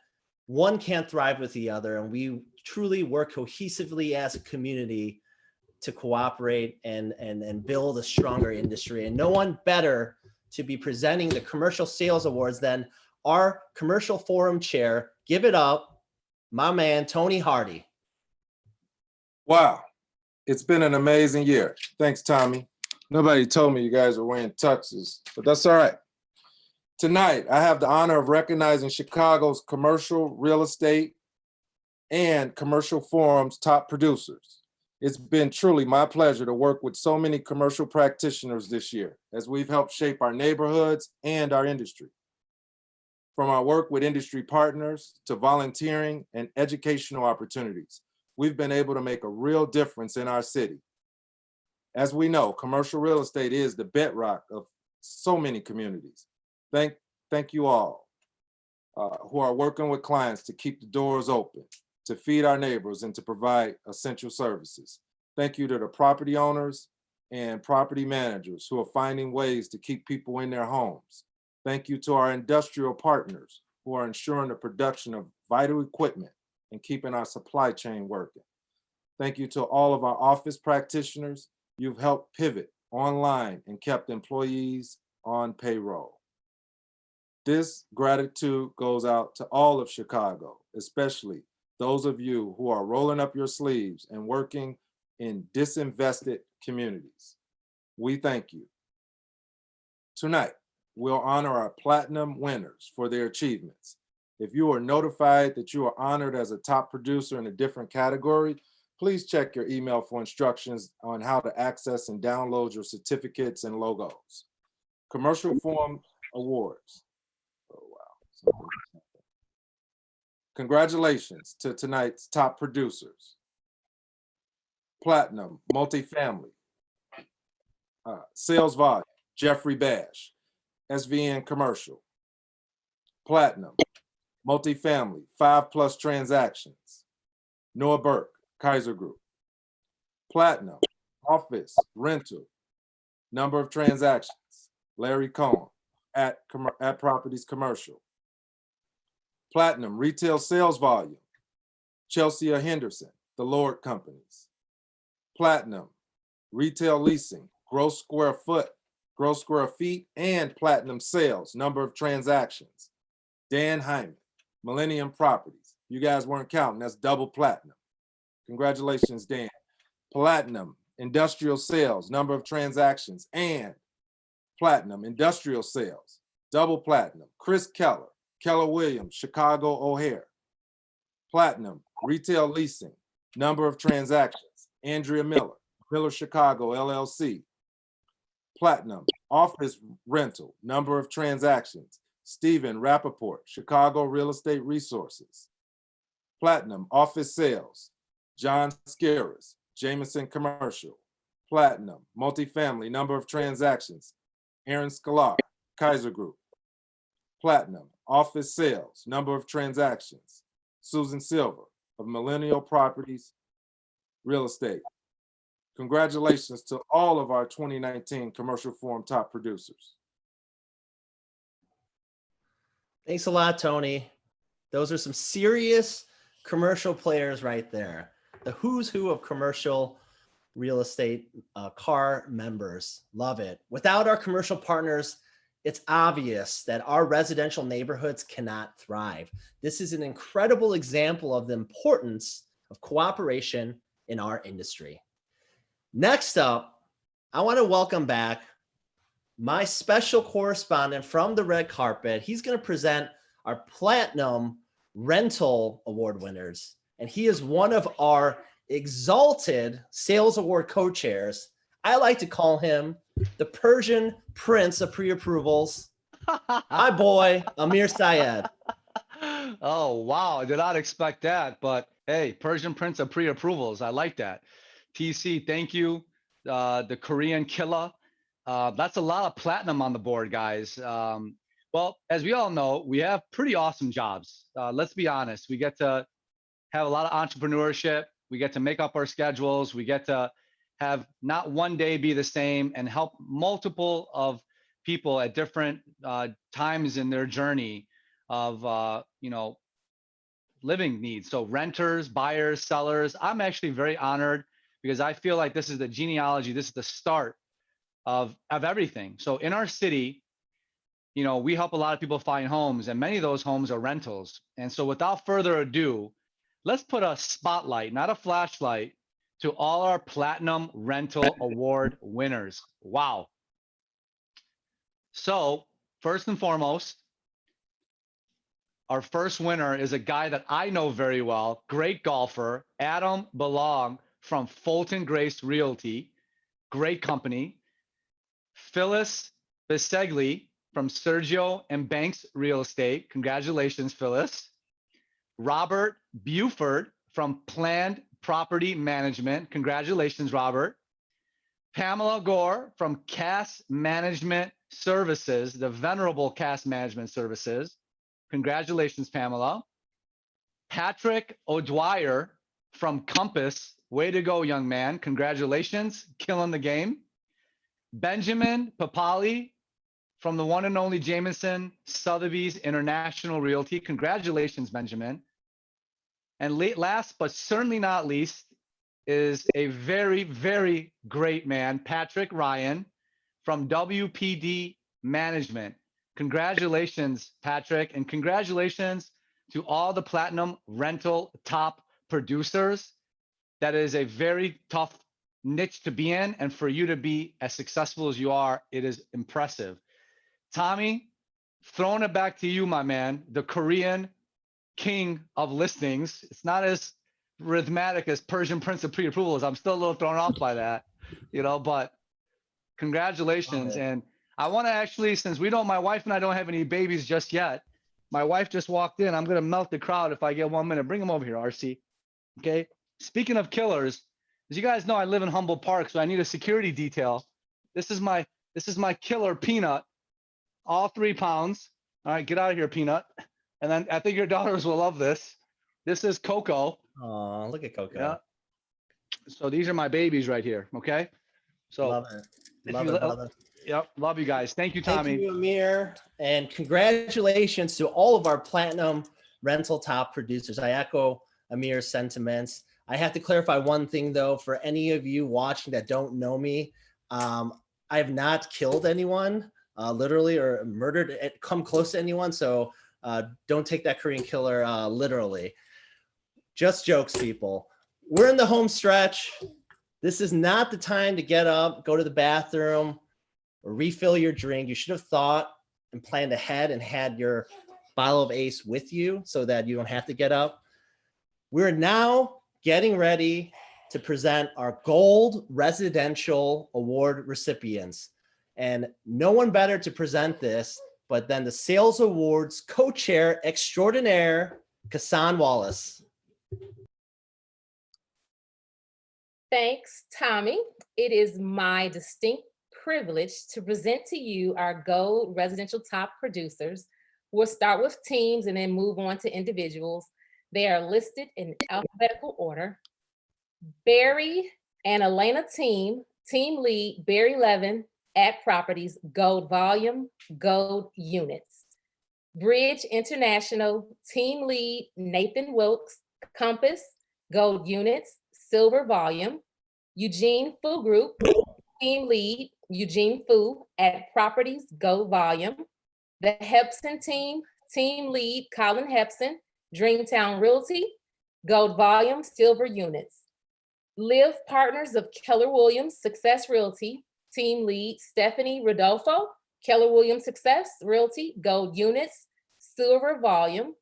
one can't thrive with the other. And we truly work cohesively as a community to cooperate and build a stronger industry. And no one better to be presenting the commercial sales awards than our commercial forum chair. Give it up, my man, Tony Hardy. Wow, it's been an amazing year. Thanks, Tommy. Nobody told me you guys were wearing tuxes, but that's all right. Tonight, I have the honor of recognizing Chicago's commercial real estate and commercial forums top producers. It's been truly my pleasure to work with so many commercial practitioners this year as we've helped shape our neighborhoods and our industry. From our work with industry partners to volunteering and educational opportunities, we've been able to make a real difference in our city. As we know, commercial real estate is the bedrock of so many communities. Thank you all who are working with clients to keep the doors open, to feed our neighbors, and to provide essential services. Thank you to the property owners and property managers who are finding ways to keep people in their homes. Thank you to our industrial partners who are ensuring the production of vital equipment and keeping our supply chain working. Thank you to all of our office practitioners. You've helped pivot online and kept employees on payroll. This gratitude goes out to all of Chicago, especially those of you who are rolling up your sleeves and working in disinvested communities. We thank you. Tonight, we'll honor our platinum winners for their achievements. If you are notified that you are honored as a top producer in a different category, please check your email for instructions on how to access and download your certificates and logos. Commercial Forum Awards. Oh, wow. Congratulations to tonight's top producers. Platinum, multifamily. Sales volume, Jeffrey Bash, SVN Commercial. Platinum, multifamily, 5+ transactions, Noah Burke, Kaiser Group. Platinum, office, rental, number of transactions, Larry Cohen at Properties Commercial. Platinum, retail sales volume, Chelsea Henderson, the Lord Companies. Platinum, retail leasing, gross square feet, and platinum sales, number of transactions, Dan Hyman, Millennium Properties. You guys weren't counting, that's double platinum. Congratulations, Dan. Platinum, industrial sales, number of transactions, and platinum, industrial sales, double platinum. Chris Keller, Keller Williams, Chicago O'Hare. Platinum, retail leasing, number of transactions, Andrea Miller, Miller Chicago LLC. Platinum, office rental, number of transactions, Stephen Rappaport, Chicago Real Estate Resources. Platinum, office sales, John Scaris, Jameson Commercial. Platinum, multifamily, number of transactions, Aaron Scalar, Kaiser Group. Platinum, office sales, number of transactions, Susan Silver of Millennial Properties Real Estate. Congratulations to all of our 2019 Commercial Forum top producers. Thanks a lot, Tony. Those are some serious commercial players right there. The who's who of commercial real estate car members. Love it. Without our commercial partners, it's obvious that our residential neighborhoods cannot thrive. This is an incredible example of the importance of cooperation in our industry. Next up, I want to welcome back my special correspondent from the red carpet. He's going to present our Platinum Rental Award winners, and he is one of our exalted Sales Award co-chairs. I like to call him the Persian Prince of pre-approvals, my boy, Amir Syed. Oh, wow. I did not expect that, but hey, Persian Prince of pre-approvals. I like that. TC, thank you. The Korean killer. That's a lot of platinum on the board, guys. Well, as we all know, we have pretty awesome jobs. Let's be honest. We get to have a lot of entrepreneurship. We get to make up our schedules. We get to have not one day be the same and help multiple of people at different times in their journey of, living needs. So renters, buyers, sellers. I'm actually very honored because I feel like this is the genealogy. This is the start of everything. So in our city, we help a lot of people find homes, and many of those homes are rentals. And so without further ado, let's put a spotlight, not a flashlight, to all our Platinum Rental Award winners. Wow. So first and foremost, our first winner is a guy that I know very well, great golfer, Adam Belong from Fulton Grace Realty, great company. Phyllis Bisegli from Sergio and Banks Real Estate. Congratulations, Phyllis. Robert Buford from Planned Property Management. Congratulations, Robert. Pamela Gore from Cass Management Services, the venerable Cass Management Services. Congratulations, Pamela. Patrick O'Dwyer from Compass. Way to go, young man. Congratulations, killing the game. Benjamin Papali from the one and only Jameson Sotheby's International Realty. Congratulations, Benjamin. And last but certainly not least is a very, very great man, Patrick Ryan from WPD Management. Congratulations, Patrick, and congratulations to all the Platinum Rental top producers. That is a very tough niche to be in, and for you to be as successful as you are, it is impressive. Tommy, throwing it back to you, my man, the Korean king of listings. It's not as rhythmic as Persian Prince of pre-approvals. I'm still a little thrown off by that, but congratulations. And I want to actually, since my wife and I don't have any babies just yet, my wife just walked in. I'm going to melt the crowd if I get 1 minute. Bring them over here, RC. Okay. Speaking of killers, as you guys know, I live in Humboldt Park, so I need a security detail. This is my killer, Peanut, all 3 pounds. All right, get out of here, Peanut. And then I think your daughters will love this. This is Coco. Oh, look at Coco. Yeah. So these are my babies right here. Okay. So love it, brother. Yep, love you guys. Thank you, Tommy. Thank you, Amir, and congratulations to all of our Platinum Rental top producers. I echo Amir's sentiments. I have to clarify one thing though, for any of you watching that don't know me, I have not killed anyone, literally, or murdered, come close to anyone. So don't take that Korean killer literally. Just jokes, people. We're in the home stretch. This is not the time to get up, go to the bathroom, or refill your drink. You should have thought and planned ahead and had your bottle of Ace with you so that you don't have to get up. We're now getting ready to present our Gold Residential Award recipients. And no one better to present this but then the Sales Awards co-chair extraordinaire, Kassan Wallace. Thanks, Tommy. It is my distinct privilege to present to you our Gold Residential Top Producers. We'll start with teams and then move on to individuals. They are listed in alphabetical order. Barry and Elena Team Lead, Barry Levin, at Properties, Gold Volume, Gold Units. Bridge International Team Lead, Nathan Wilkes, Compass, Gold Units, Silver Volume. Eugene Fu Group, Team Lead, Eugene Fu, at Properties, Gold Volume. The Hepson Team Lead, Colin Hepson, Dreamtown Realty, Gold Volume, Silver Units. Live Partners of Keller Williams Success Realty, Team Lead, Stephanie Rodolfo, Keller Williams Success Realty, Gold Units, Silver Volume.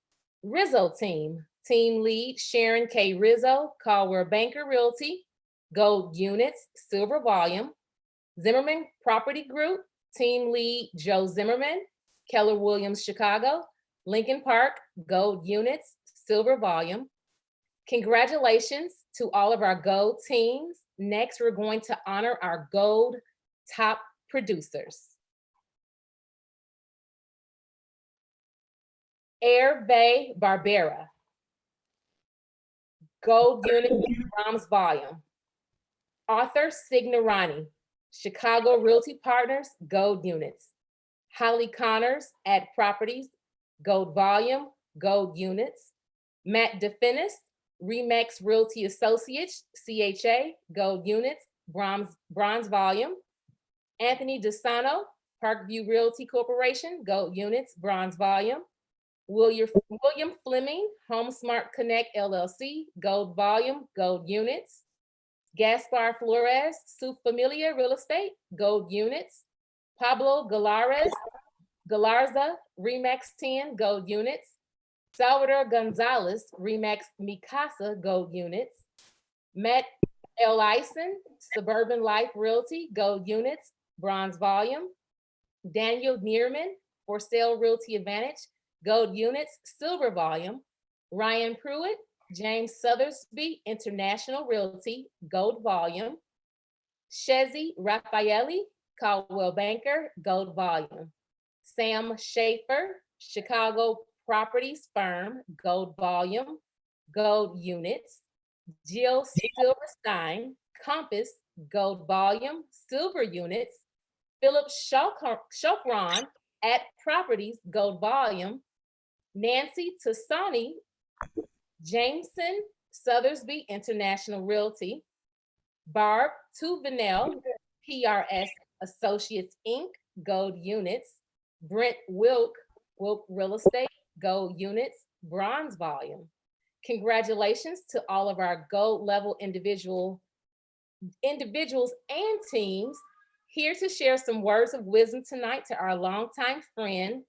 Rizzo Team Lead, Sharon K. Rizzo, Caldwell Banker Realty, Gold Units, Silver Volume. Zimmerman Property Group, Team Lead, Joe Zimmerman, Keller Williams Chicago, Lincoln Park, Gold Units, Silver Volume. Congratulations to all of our Gold teams. Next, we're going to honor our Gold top producers. Air Bay Barbera, Gold Unit, Bronze Volume. Arthur Signorani, Chicago Realty Partners, Gold Units. Holly Connors, at Properties, Gold Volume, Gold Units. Matt DeFinis, Remax Realty Associates, CHA, Gold Units, Bronze Volume. Anthony DeSano, Parkview Realty Corporation, Gold Units, Bronze Volume. William Fleming, HomeSmart Connect LLC, Gold Volume, Gold Units. Gaspar Flores, Su Familia Real Estate, Gold Units. Pablo Galarza, Remax 10, Gold Units. Salvador Gonzalez, Remax Mikasa, Gold Units. Matt Ison, Suburban Life Realty, Gold Units, Bronze Volume. Daniel Neerman, For Sale Realty Advantage, Gold Units, Silver Volume. Ryan Pruitt, James Sothersby, International Realty, Gold Volume. Shezi Raffaelli, Caldwell Banker, Gold Volume. Sam Schaefer, Chicago Properties Firm, Gold Volume, Gold Units. Jill Silverstein, Compass, Gold Volume, Silver Units. Philip Chokron, at Properties, Gold Volume. Nancy Tassani, Jameson, Sothersby International Realty. Barb Tuvenel, PRS Associates Inc., Gold Units. Brent Wilk Real Estate, Gold Units, Bronze Volume. Congratulations to all of our gold level individuals and teams. Here to share some words of wisdom tonight to our longtime friend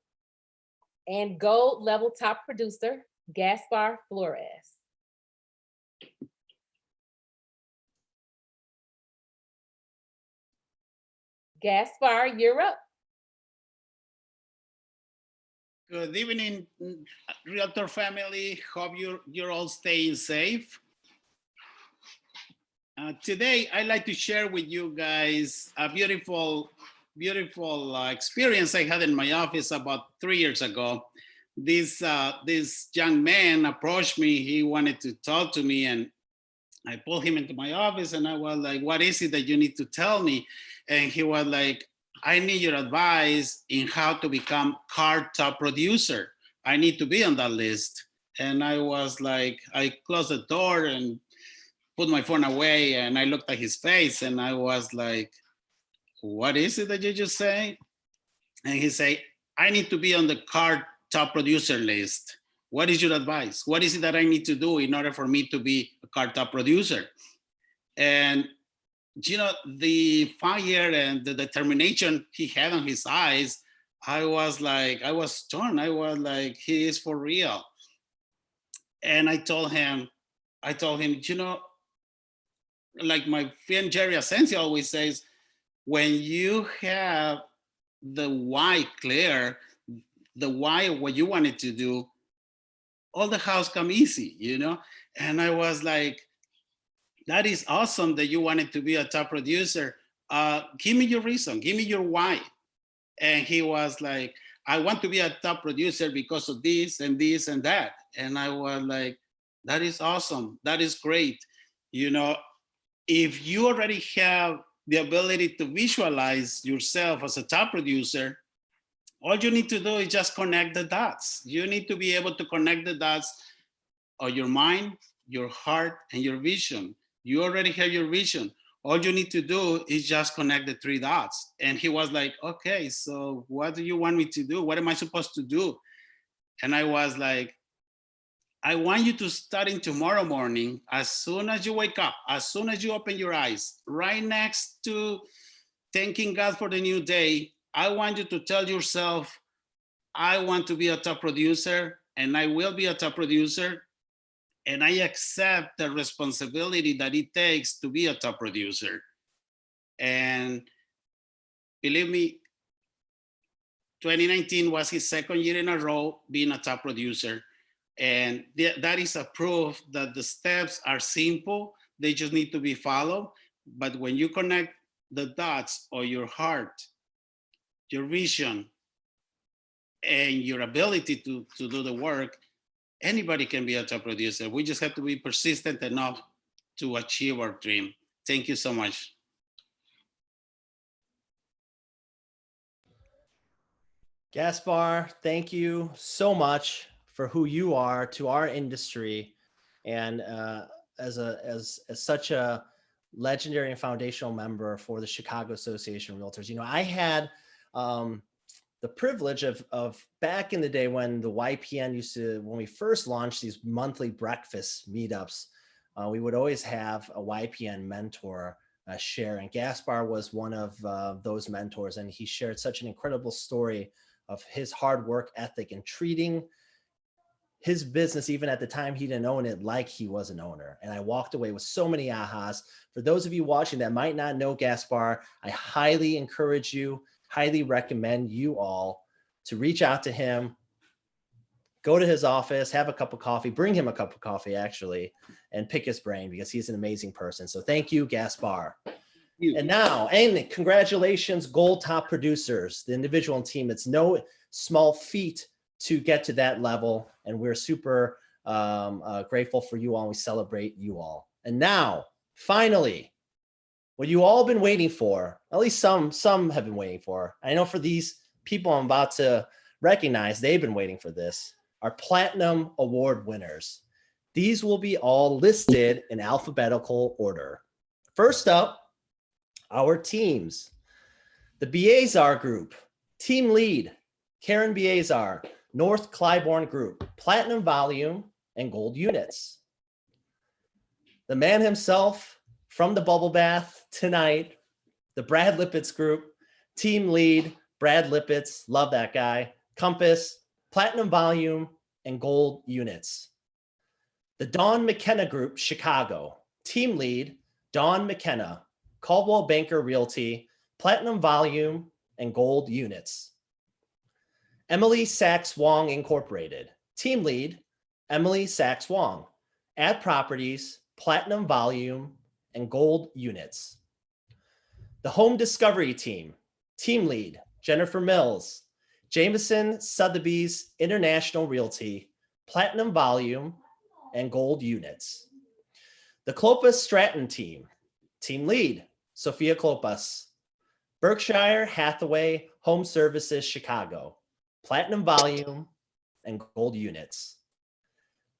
and gold level top producer, Gaspar Flores. Gaspar, you're up. Good evening, Realtor family. Hope you're all staying safe. Today, I'd like to share with you guys a beautiful experience I had in my office about 3 years ago. This young man approached me. He wanted to talk to me, and I pulled him into my office, and I was like, "What is it that you need to tell me?" And he was like, "I need your advice in how to become car top producer. I need to be on that list." And I was like, I closed the door and put my phone away, and I looked at his face, and I was like, "What is it that you just say?" And he said, "I need to be on the car top producer list. What is your advice? What is it that I need to do in order for me to be a car top producer?" And you know, the fire and the determination he had on his eyes, I was torn. I was like, he is for real. And I told him, you know, like my friend Jerry Asensio always says, when you have the why clear, the why of what you wanted to do, all the house come easy, you know? And I was like, that is awesome that you wanted to be a top producer. Give me your reason, give me your why. And he was like, "I want to be a top producer because of this and this and that." And I was like, that is awesome, that is great. You know, if you already have the ability to visualize yourself as a top producer, all you need to do is just connect the dots. You need to be able to connect the dots of your mind, your heart, and your vision. You already have your vision. All you need to do is just connect the 3 dots. And he was like, "Okay, so what do you want me to do? What am I supposed to do?" And I was like, "I want you to starting tomorrow morning, as soon as you wake up, as soon as you open your eyes, right next to thanking God for the new day, I want you to tell yourself, I want to be a top producer, and I will be a top producer. And I accept the responsibility that it takes to be a top producer." And believe me, 2019 was his 2nd year in a row being a top producer. And that is a proof that the steps are simple. They just need to be followed. But when you connect the dots of your heart, your vision, and your ability to do the work, anybody can be a top producer. We just have to be persistent enough to achieve our dream. Thank you so much. Gaspar, thank you so much for who you are to our industry, and as such a legendary and foundational member for the Chicago Association of Realtors. You know, I had the privilege of back in the day when the YPN when we first launched these monthly breakfast meetups, we would always have a YPN mentor share, and Gaspar was one of those mentors, and he shared such an incredible story of his hard work ethic and treating his business, even at the time he didn't own it, like he was an owner. And I walked away with so many ahas. For those of you watching that might not know Gaspar, I highly encourage you, highly recommend you all to reach out to him, go to his office, have a cup of coffee, bring him a cup of coffee actually, and pick his brain, because he's an amazing person. So thank you, Gaspar. And now, and congratulations, Gold Top Producers, the individual and team. It's no small feat to get to that level, and we're super grateful for you all, and we celebrate you all. And now, finally, what you all been waiting for, at least some have been waiting for. I know for these people I'm about to recognize, they've been waiting for this, our Platinum Award winners. These will be all listed in alphabetical order. First up, our teams. The Biazar Group, team lead, Karen Biazar, North Clybourne Group, platinum volume and gold units. The man himself from the bubble bath tonight, the Brad Lippitz Group, team lead, Brad Lippitz, love that guy, Compass, platinum volume and gold units. The Dawn McKenna Group, Chicago, team lead, Dawn McKenna, Caldwell Banker Realty, platinum volume and gold units. Emily Sachs Wong Incorporated, team lead, Emily Sachs Wong, Ad Properties, platinum volume and gold units. The Home Discovery Team, team lead, Jennifer Mills, Jameson Sotheby's International Realty, platinum volume and gold units. The Klopas Stratton Team, team lead, Sophia Klopas, Berkshire Hathaway Home Services Chicago, platinum volume and gold units.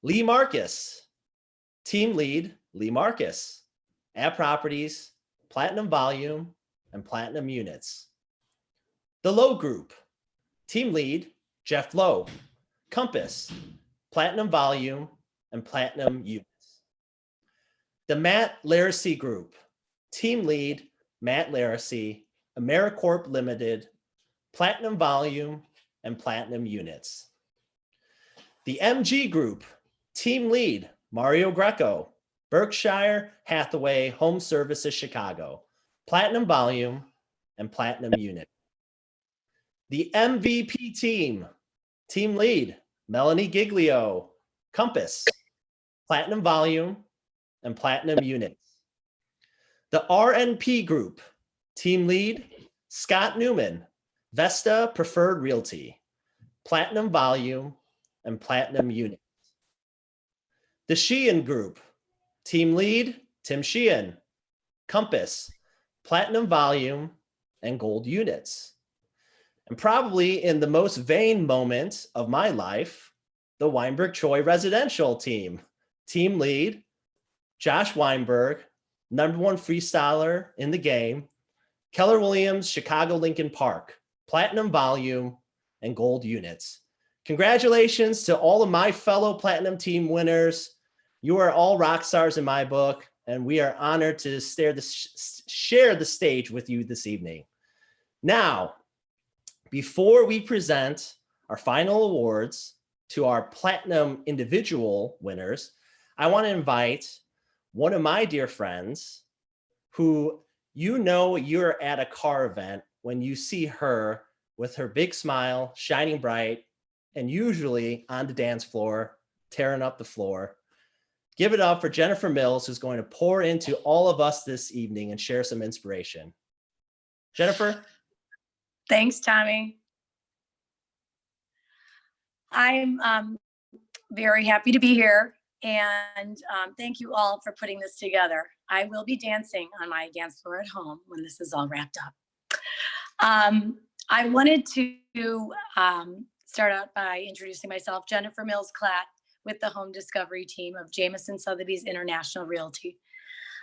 Lee Marcus, team lead, Lee Marcus, Ad Properties, platinum volume and platinum units. The Lowe Group, team lead, Jeff Lowe, Compass, platinum volume and platinum units. The Matt Laracy Group, team lead, Matt Laracy, AmeriCorp Limited, platinum volume and platinum units. The MG Group, team lead, Mario Greco, Berkshire Hathaway Home Services Chicago, platinum volume and platinum unit. The MVP Team, team lead, Melanie Giglio, Compass, platinum volume and platinum units. The RNP Group, team lead, Scott Newman, Vesta Preferred Realty, platinum volume and platinum units. The Sheehan Group, team lead, Tim Sheehan, Compass, platinum volume and gold units. And probably in the most vain moment of my life, the Weinberg Choi residential team, team lead, Josh Weinberg, #1 freestyler in the game, Keller Williams, Chicago Lincoln Park, platinum volume and gold units. Congratulations to all of my fellow platinum team winners. You are all rock stars in my book, and we are honored to share the stage with you this evening. Now, before we present our final awards to our platinum individual winners, I want to invite one of my dear friends who, you know, you're at a car event when you see her with her big smile, shining bright, and usually on the dance floor, tearing up the floor. Give it up for Jennifer Mills, who's going to pour into all of us this evening and share some inspiration. Jennifer? Thanks, Tommy. I'm very happy to be here, and thank you all for putting this together. I will be dancing on my dance floor at home when this is all wrapped up. I wanted to start out by introducing myself, Jennifer Mills Klatt, with the home discovery team of Jameson Sotheby's International Realty.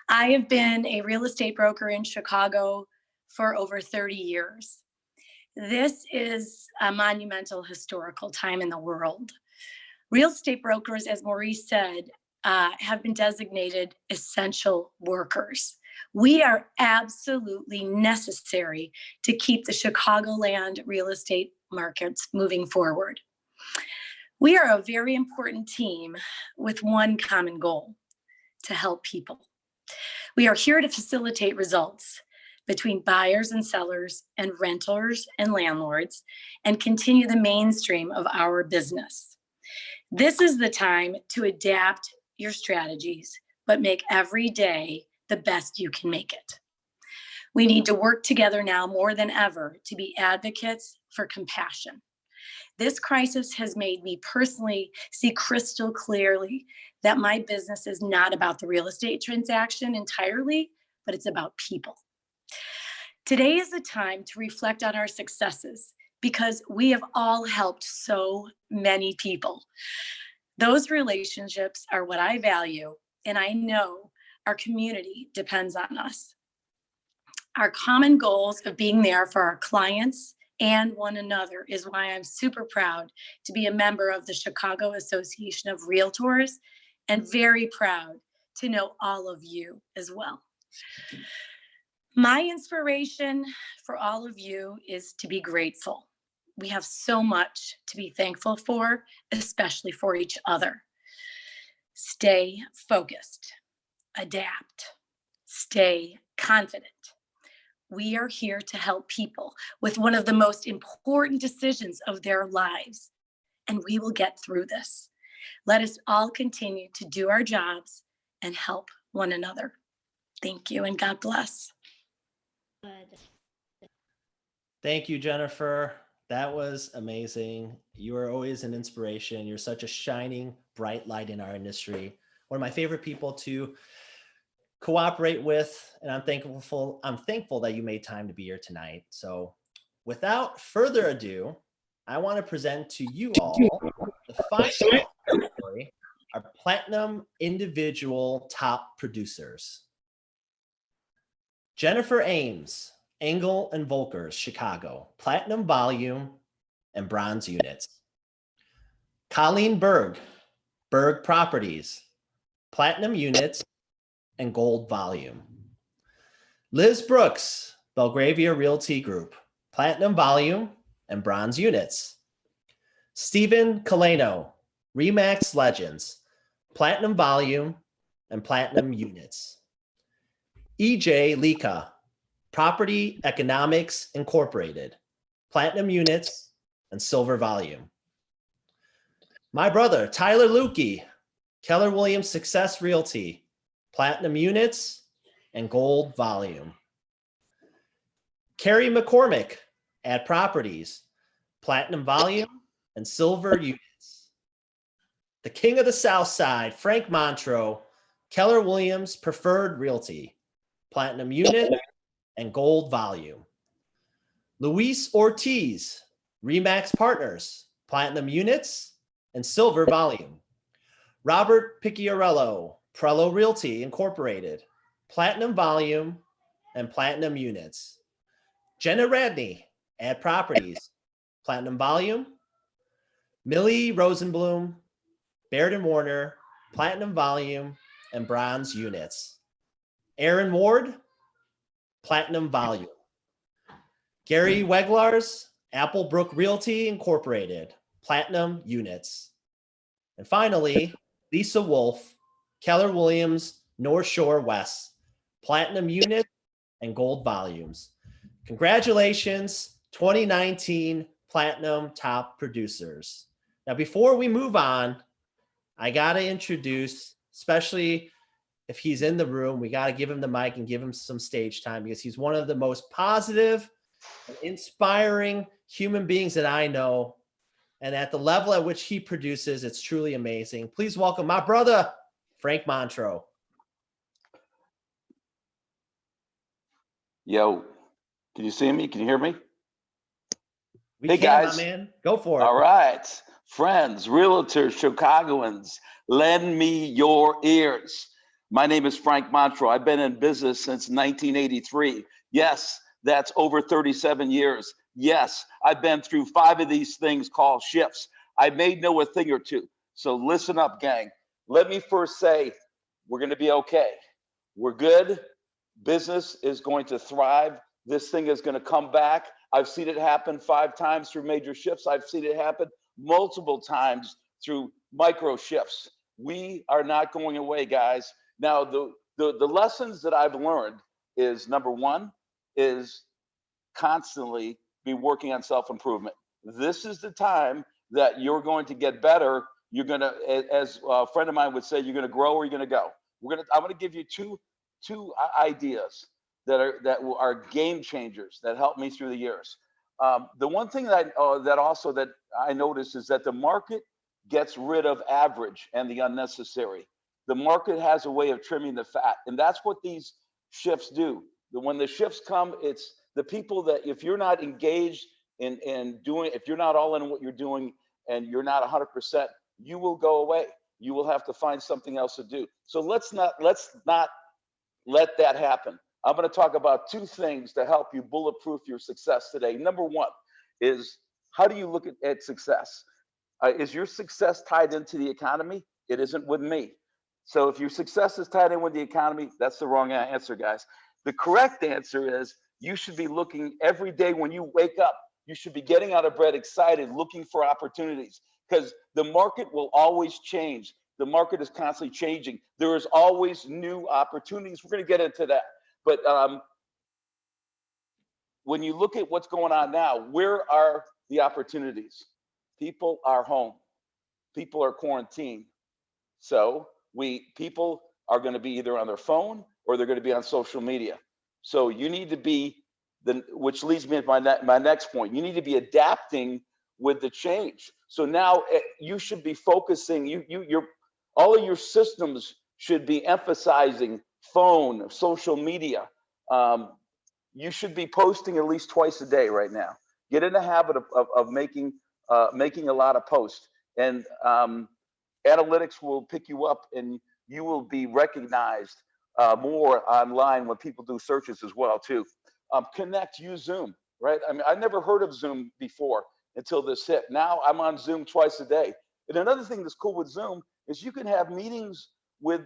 I have been a real estate broker in Chicago for over 30 years. This is a monumental historical time in the world. Real estate brokers, as Maurice said, have been designated essential workers. We are absolutely necessary to keep the Chicagoland real estate markets moving forward. We are a very important team with one common goal: to help people. We are here to facilitate results between buyers and sellers and renters and landlords, and continue the mainstream of our business. This is the time to adapt your strategies, but make every day the best you can make it. We need to work together now more than ever to be advocates for compassion. This crisis has made me personally see crystal clearly that my business is not about the real estate transaction entirely, but it's about people. Today is the time to reflect on our successes because we have all helped so many people. Those relationships are what I value, and I know our community depends on us. Our common goals of being there for our clients and one another is why I'm super proud to be a member of the Chicago Association of Realtors and very proud to know all of you as well. My inspiration for all of you is to be grateful. We have so much to be thankful for, especially for each other. Stay focused, adapt, stay confident. We are here to help people with one of the most important decisions of their lives, and we will get through this. Let us all continue to do our jobs and help one another. Thank you, and God bless. Thank you, Jennifer. That was amazing. You are always an inspiration. You're such a shining, bright light in our industry. One of my favorite people to cooperate with, and I'm thankful that you made time to be here tonight. So without further ado, I want to present to you all the final category, our Platinum Individual Top Producers. Jennifer Ames, Engel and Volkers, Chicago, Platinum Volume and Bronze Units. Colleen Berg, Berg Properties, Platinum Units and Gold Volume. Liz Brooks, Belgravia Realty Group, Platinum Volume and Bronze Units. Stephen Kaleno, Remax Legends, Platinum Volume and Platinum Units. EJ Lika, Property Economics Incorporated, Platinum Units and Silver Volume. My brother, Tyler Lukey, Keller Williams Success Realty, Platinum Units and Gold Volume. Carrie McCormick, Ad Properties, Platinum Volume and Silver Units. The King of the South Side, Frank Montroe, Keller Williams Preferred Realty, Platinum Unit and Gold Volume. Luis Ortiz, Remax Partners, Platinum Units and Silver Volume. Robert Picciarello, Prello Realty Incorporated, Platinum Volume and Platinum Units. Jenna Radney, Ad Properties, Platinum Volume. Millie Rosenblum, Baird & Warner, Platinum Volume and Bronze Units. Aaron Ward, Platinum Volume. Gary Weglars, Applebrook Realty Incorporated, Platinum Units. And finally, Lisa Wolf, Keller Williams North Shore West, Platinum Unit and Gold Volumes. Congratulations, 2019 Platinum Top Producers. Now, before we move on, I got to introduce, especially if he's in the room, we got to give him the mic and give him some stage time because he's one of the most positive and inspiring human beings that I know. And at the level at which he produces, it's truly amazing. Please welcome my brother, Frank Montroe. Yo, can you see me? Can you hear me? Hey guys, my man. Go for it. All right, friends, realtors, Chicagoans, lend me your ears. My name is Frank Montroe. I've been in business since 1983. Yes, that's over 37 years. Yes, I've been through 5 of these things called shifts. I may know a thing or two. So listen up, gang. Let me first say, we're going to be okay. We're good. Business is going to thrive. This thing is going to come back. I've seen it happen 5 times through major shifts. I've seen it happen multiple times through micro shifts. We are not going away, guys. Now, the lessons that I've learned is, number one, is constantly be working on self-improvement. This is the time that you're going to get better. You're going to, as a friend of mine would say, you're going to grow or you're going to go. I'm going to give you two ideas that are game changers that helped me through the years. The one thing that I noticed is that the market gets rid of average and the unnecessary. The market has a way of trimming the fat, and that's what these shifts do. When the shifts come, it's the people that, if you're not engaged in doing, if you're not all in what you're doing and you're not 100%, you will go away. You will have to find something else to do. So let's not let that happen. I'm going to talk about 2 things to help you bulletproof your success today. Number one, is how do you look at success? Is your success tied into the economy? It isn't with me. So if your success is tied in with the economy, that's the wrong answer, guys. The correct answer is you should be looking every day when you wake up. You should be getting out of bed excited, looking for opportunities, because the market will always change. The market is constantly changing. There is always new opportunities. We're going to get into that. But when you look at what's going on now, where are the opportunities? People are home. People are quarantined. So people are going to be either on their phone or they're going to be on social media. So you need to be, which leads me to my next point. You need to be adapting with the change. So now you should be focusing, all of your systems should be emphasizing phone, social media. You should be posting at least twice a day right now. Get in the habit of making a lot of posts, and analytics will pick you up, and you will be recognized more online when people do searches as well too. Connect, use Zoom, right? I mean, I never heard of Zoom before until this hit. Now I'm on Zoom twice a day. And another thing that's cool with Zoom is you can have meetings with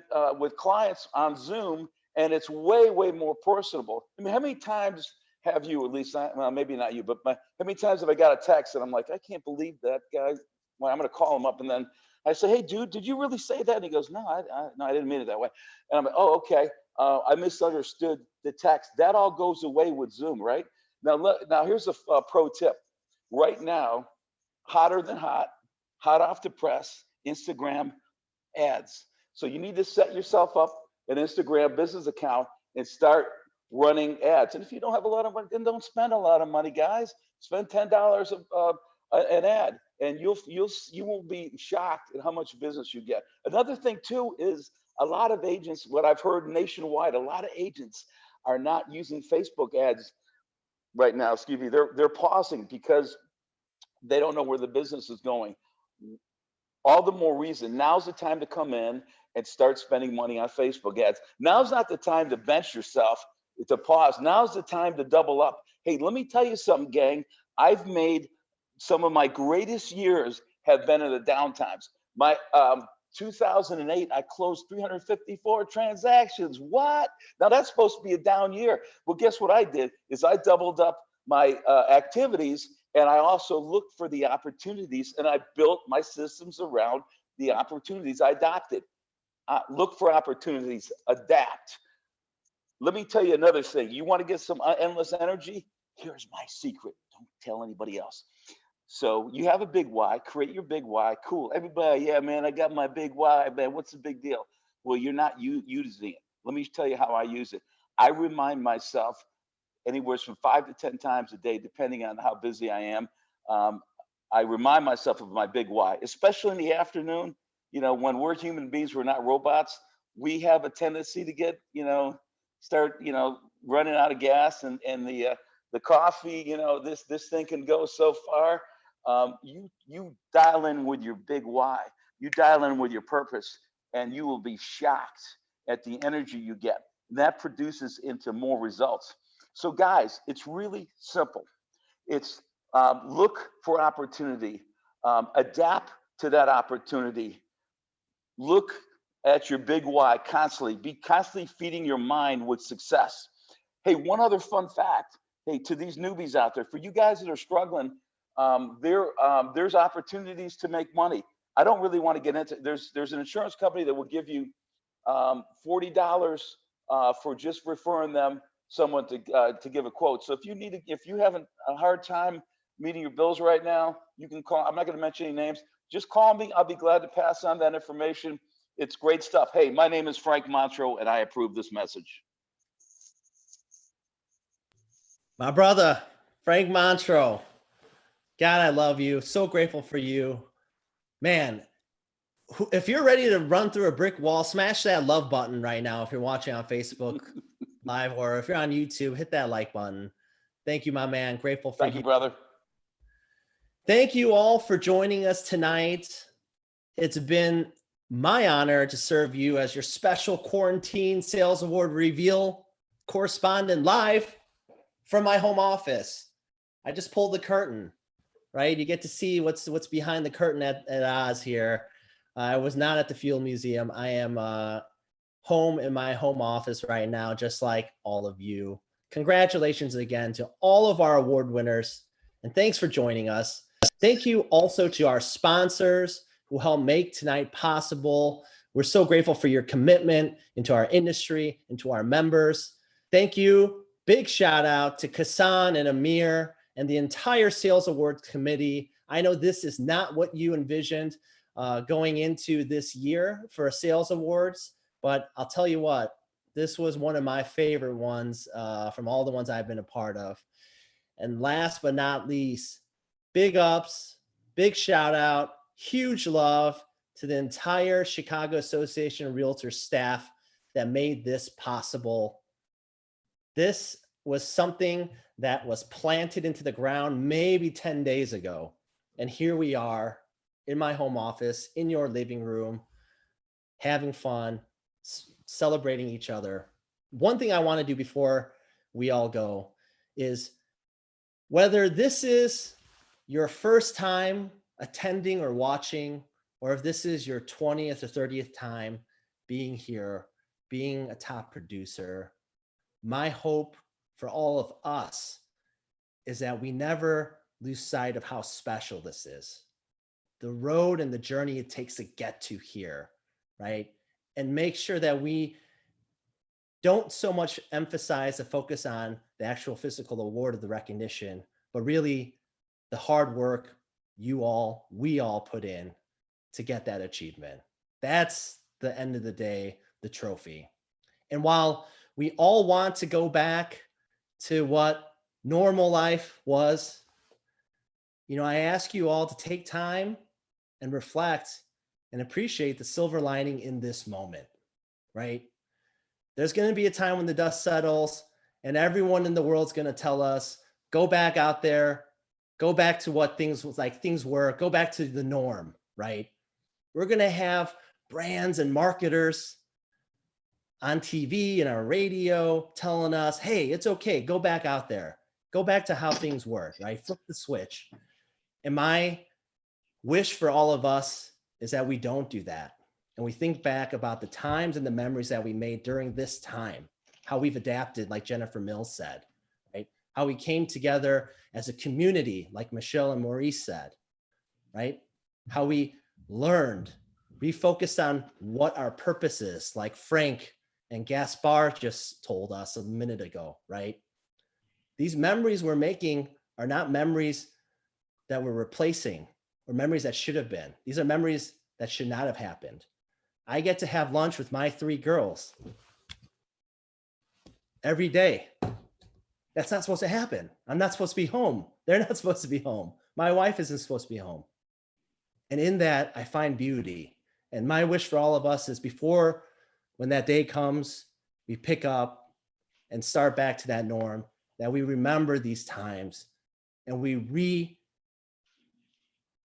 clients on Zoom, and it's way, way more personable. I mean, how many times have you, at least, well, maybe not you, but how many times have I got a text and I'm like, I can't believe that guy. Well, I'm going to call him up, and then I say, hey, dude, did you really say that? And he goes, no, I didn't mean it that way. And I'm like, oh, okay. I misunderstood the text. That all goes away with Zoom, right? Now here's a pro tip. Right now, hotter than hot off the press, Instagram ads. So you need to set yourself up an Instagram business account and start running ads. And if you don't have a lot of money, then don't spend a lot of money, guys. Spend $10 an ad, and you will be shocked at how much business you get. Another thing too is a lot of agents, what I've heard nationwide, a lot of agents are not using Facebook ads right now. Excuse me, they're pausing because they don't know where the business is going. All the more reason, now's the time to come in and start spending money on Facebook ads. Now's not the time to bench yourself, to pause. Now's the time to double up. Hey, let me tell you something, gang. I've made some of my greatest years have been in the downtimes. My 2008, I closed 354 transactions. What? Now that's supposed to be a down year. Well, guess what I did is I doubled up my activities, and I also looked for the opportunities, and I built my systems around the opportunities I adopted. Look for opportunities, adapt. Let me tell you another thing. You want to get some endless energy? Here's my secret. Don't tell anybody else. So you have a big why, create your big why. Cool. Everybody, yeah, man, I got my big why, man. What's the big deal? Well, you're not using it. Let me tell you how I use it. I remind myself anywhere from 5 to 10 times a day, depending on how busy I am. I remind myself of my big why, especially in the afternoon. You know, when we're human beings, we're not robots. We have a tendency to get, start, running out of gas, and the coffee, this thing can go so far. You dial in with your big why. You dial in with your purpose, and you will be shocked at the energy you get. And that produces into more results. So guys, it's really simple. It's look for opportunity, adapt to that opportunity. Look at your big why constantly. Be constantly feeding your mind with success. Hey, one other fun fact. Hey, to these newbies out there, for you guys that are struggling, there's opportunities to make money. I don't really want to get into. There's an insurance company that will give you $40 for just referring them someone to give a quote. So if you have a hard time meeting your bills right now, you can call. I'm not going to mention any names. Just call me. I'll be glad to pass on that information. It's great stuff. Hey, my name is Frank Montrow, and I approve this message. My brother, Frank Montrow. God, I love you. So grateful for you. Man, if you're ready to run through a brick wall, smash that love button right now. If you're watching on Facebook Live, or if you're on YouTube, hit that like button. Thank you, my man. Grateful for you. Thank you, brother. Thank you all for joining us tonight. It's been my honor to serve you as your special Quarantine Sales Award Reveal correspondent live from my home office. I just pulled the curtain, right? You get to see what's behind the curtain at Oz here. I was not at the Field Museum. I am home in my home office right now, just like all of you. Congratulations again to all of our award winners, and thanks for joining us. Thank you also to our sponsors who helped make tonight possible. We're so grateful for your commitment into our industry and to our members. Thank you. Big shout out to Kassan and Amir and the entire Sales Awards Committee. I know this is not what you envisioned going into this year for Sales Awards, but I'll tell you what, this was one of my favorite ones from all the ones I've been a part of. And last but not least, big ups, big shout out, huge love to the entire Chicago Association of Realtors staff that made this possible. This was something that was planted into the ground maybe 10 days ago. And here we are in my home office, in your living room, having fun, celebrating each other. One thing I want to do before we all go is, whether this is your first time attending or watching, or if this is your 20th or 30th time being here, being a top producer, my hope for all of us is that we never lose sight of how special this is. The road and the journey it takes to get to here, right? And make sure that we don't so much emphasize the focus on the actual physical award of the recognition, but really the hard work we all put in to get that achievement. That's the end of the day, the trophy. And while we all want to go back to what normal life was, I ask you all to take time and reflect and appreciate the silver lining in this moment, right? There's going to be a time when the dust settles and everyone in the world's going to tell us, go back out there, go back to what things were, go back to the norm, right? We're going to have brands and marketers on TV and our radio telling us, hey, it's okay, go back out there, go back to how things were, right? Flip the switch. And my wish for all of us is that we don't do that. And we think back about the times and the memories that we made during this time, how we've adapted, like Jennifer Mills said, right? How we came together as a community, like Michelle and Maurice said, right? How we learned, refocused on what our purpose is, like Frank and Gaspar just told us a minute ago, right? These memories we're making are not memories that we're replacing or memories that should have been. These are memories that should not have happened. I get to have lunch with my 3 girls every day. That's not supposed to happen. I'm not supposed to be home. They're not supposed to be home. My wife isn't supposed to be home. And in that, I find beauty. And my wish for all of us is, before, when that day comes, we pick up and start back to that norm, that we remember these times and we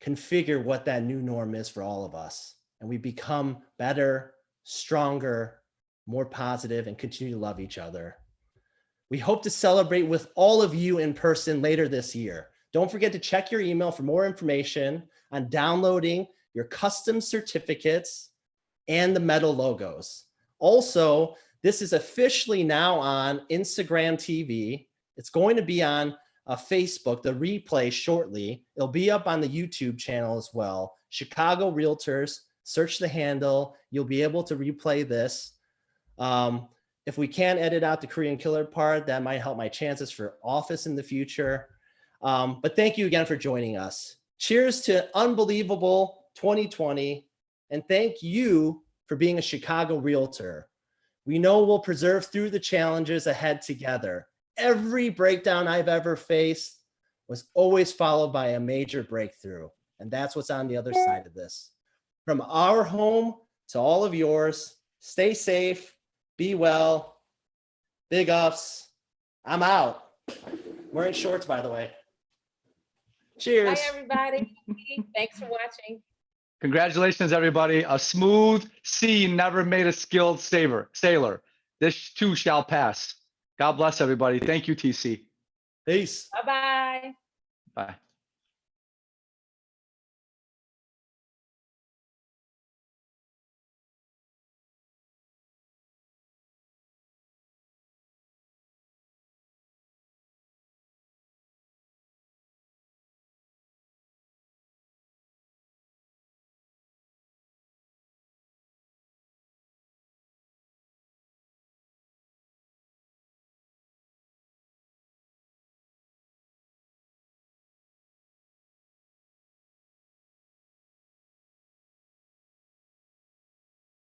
reconfigure what that new norm is for all of us. And we become better, stronger, more positive, and continue to love each other. We hope to celebrate with all of you in person later this year. Don't forget to check your email for more information on downloading your custom certificates and the medal logos. Also, this is officially now on Instagram TV. It's going to be on Facebook, the replay shortly. It'll be up on the YouTube channel as well. Chicago Realtors, search the handle. You'll be able to replay this. If we can edit out the Korean killer part, that might help my chances for office in the future. But thank you again for joining us. Cheers to unbelievable 2020. And thank you for being a Chicago Realtor. We know we'll persevere through the challenges ahead together. Every breakdown I've ever faced was always followed by a major breakthrough. And that's what's on the other side of this. From our home to all of yours, stay safe, be well, big ups. I'm out. Wearing shorts, by the way. Cheers. Bye, everybody. Thanks for watching. Congratulations, everybody. A smooth sea never made a skilled sailor. This too shall pass. God bless everybody. Thank you, TC. Peace. Bye-bye. Bye.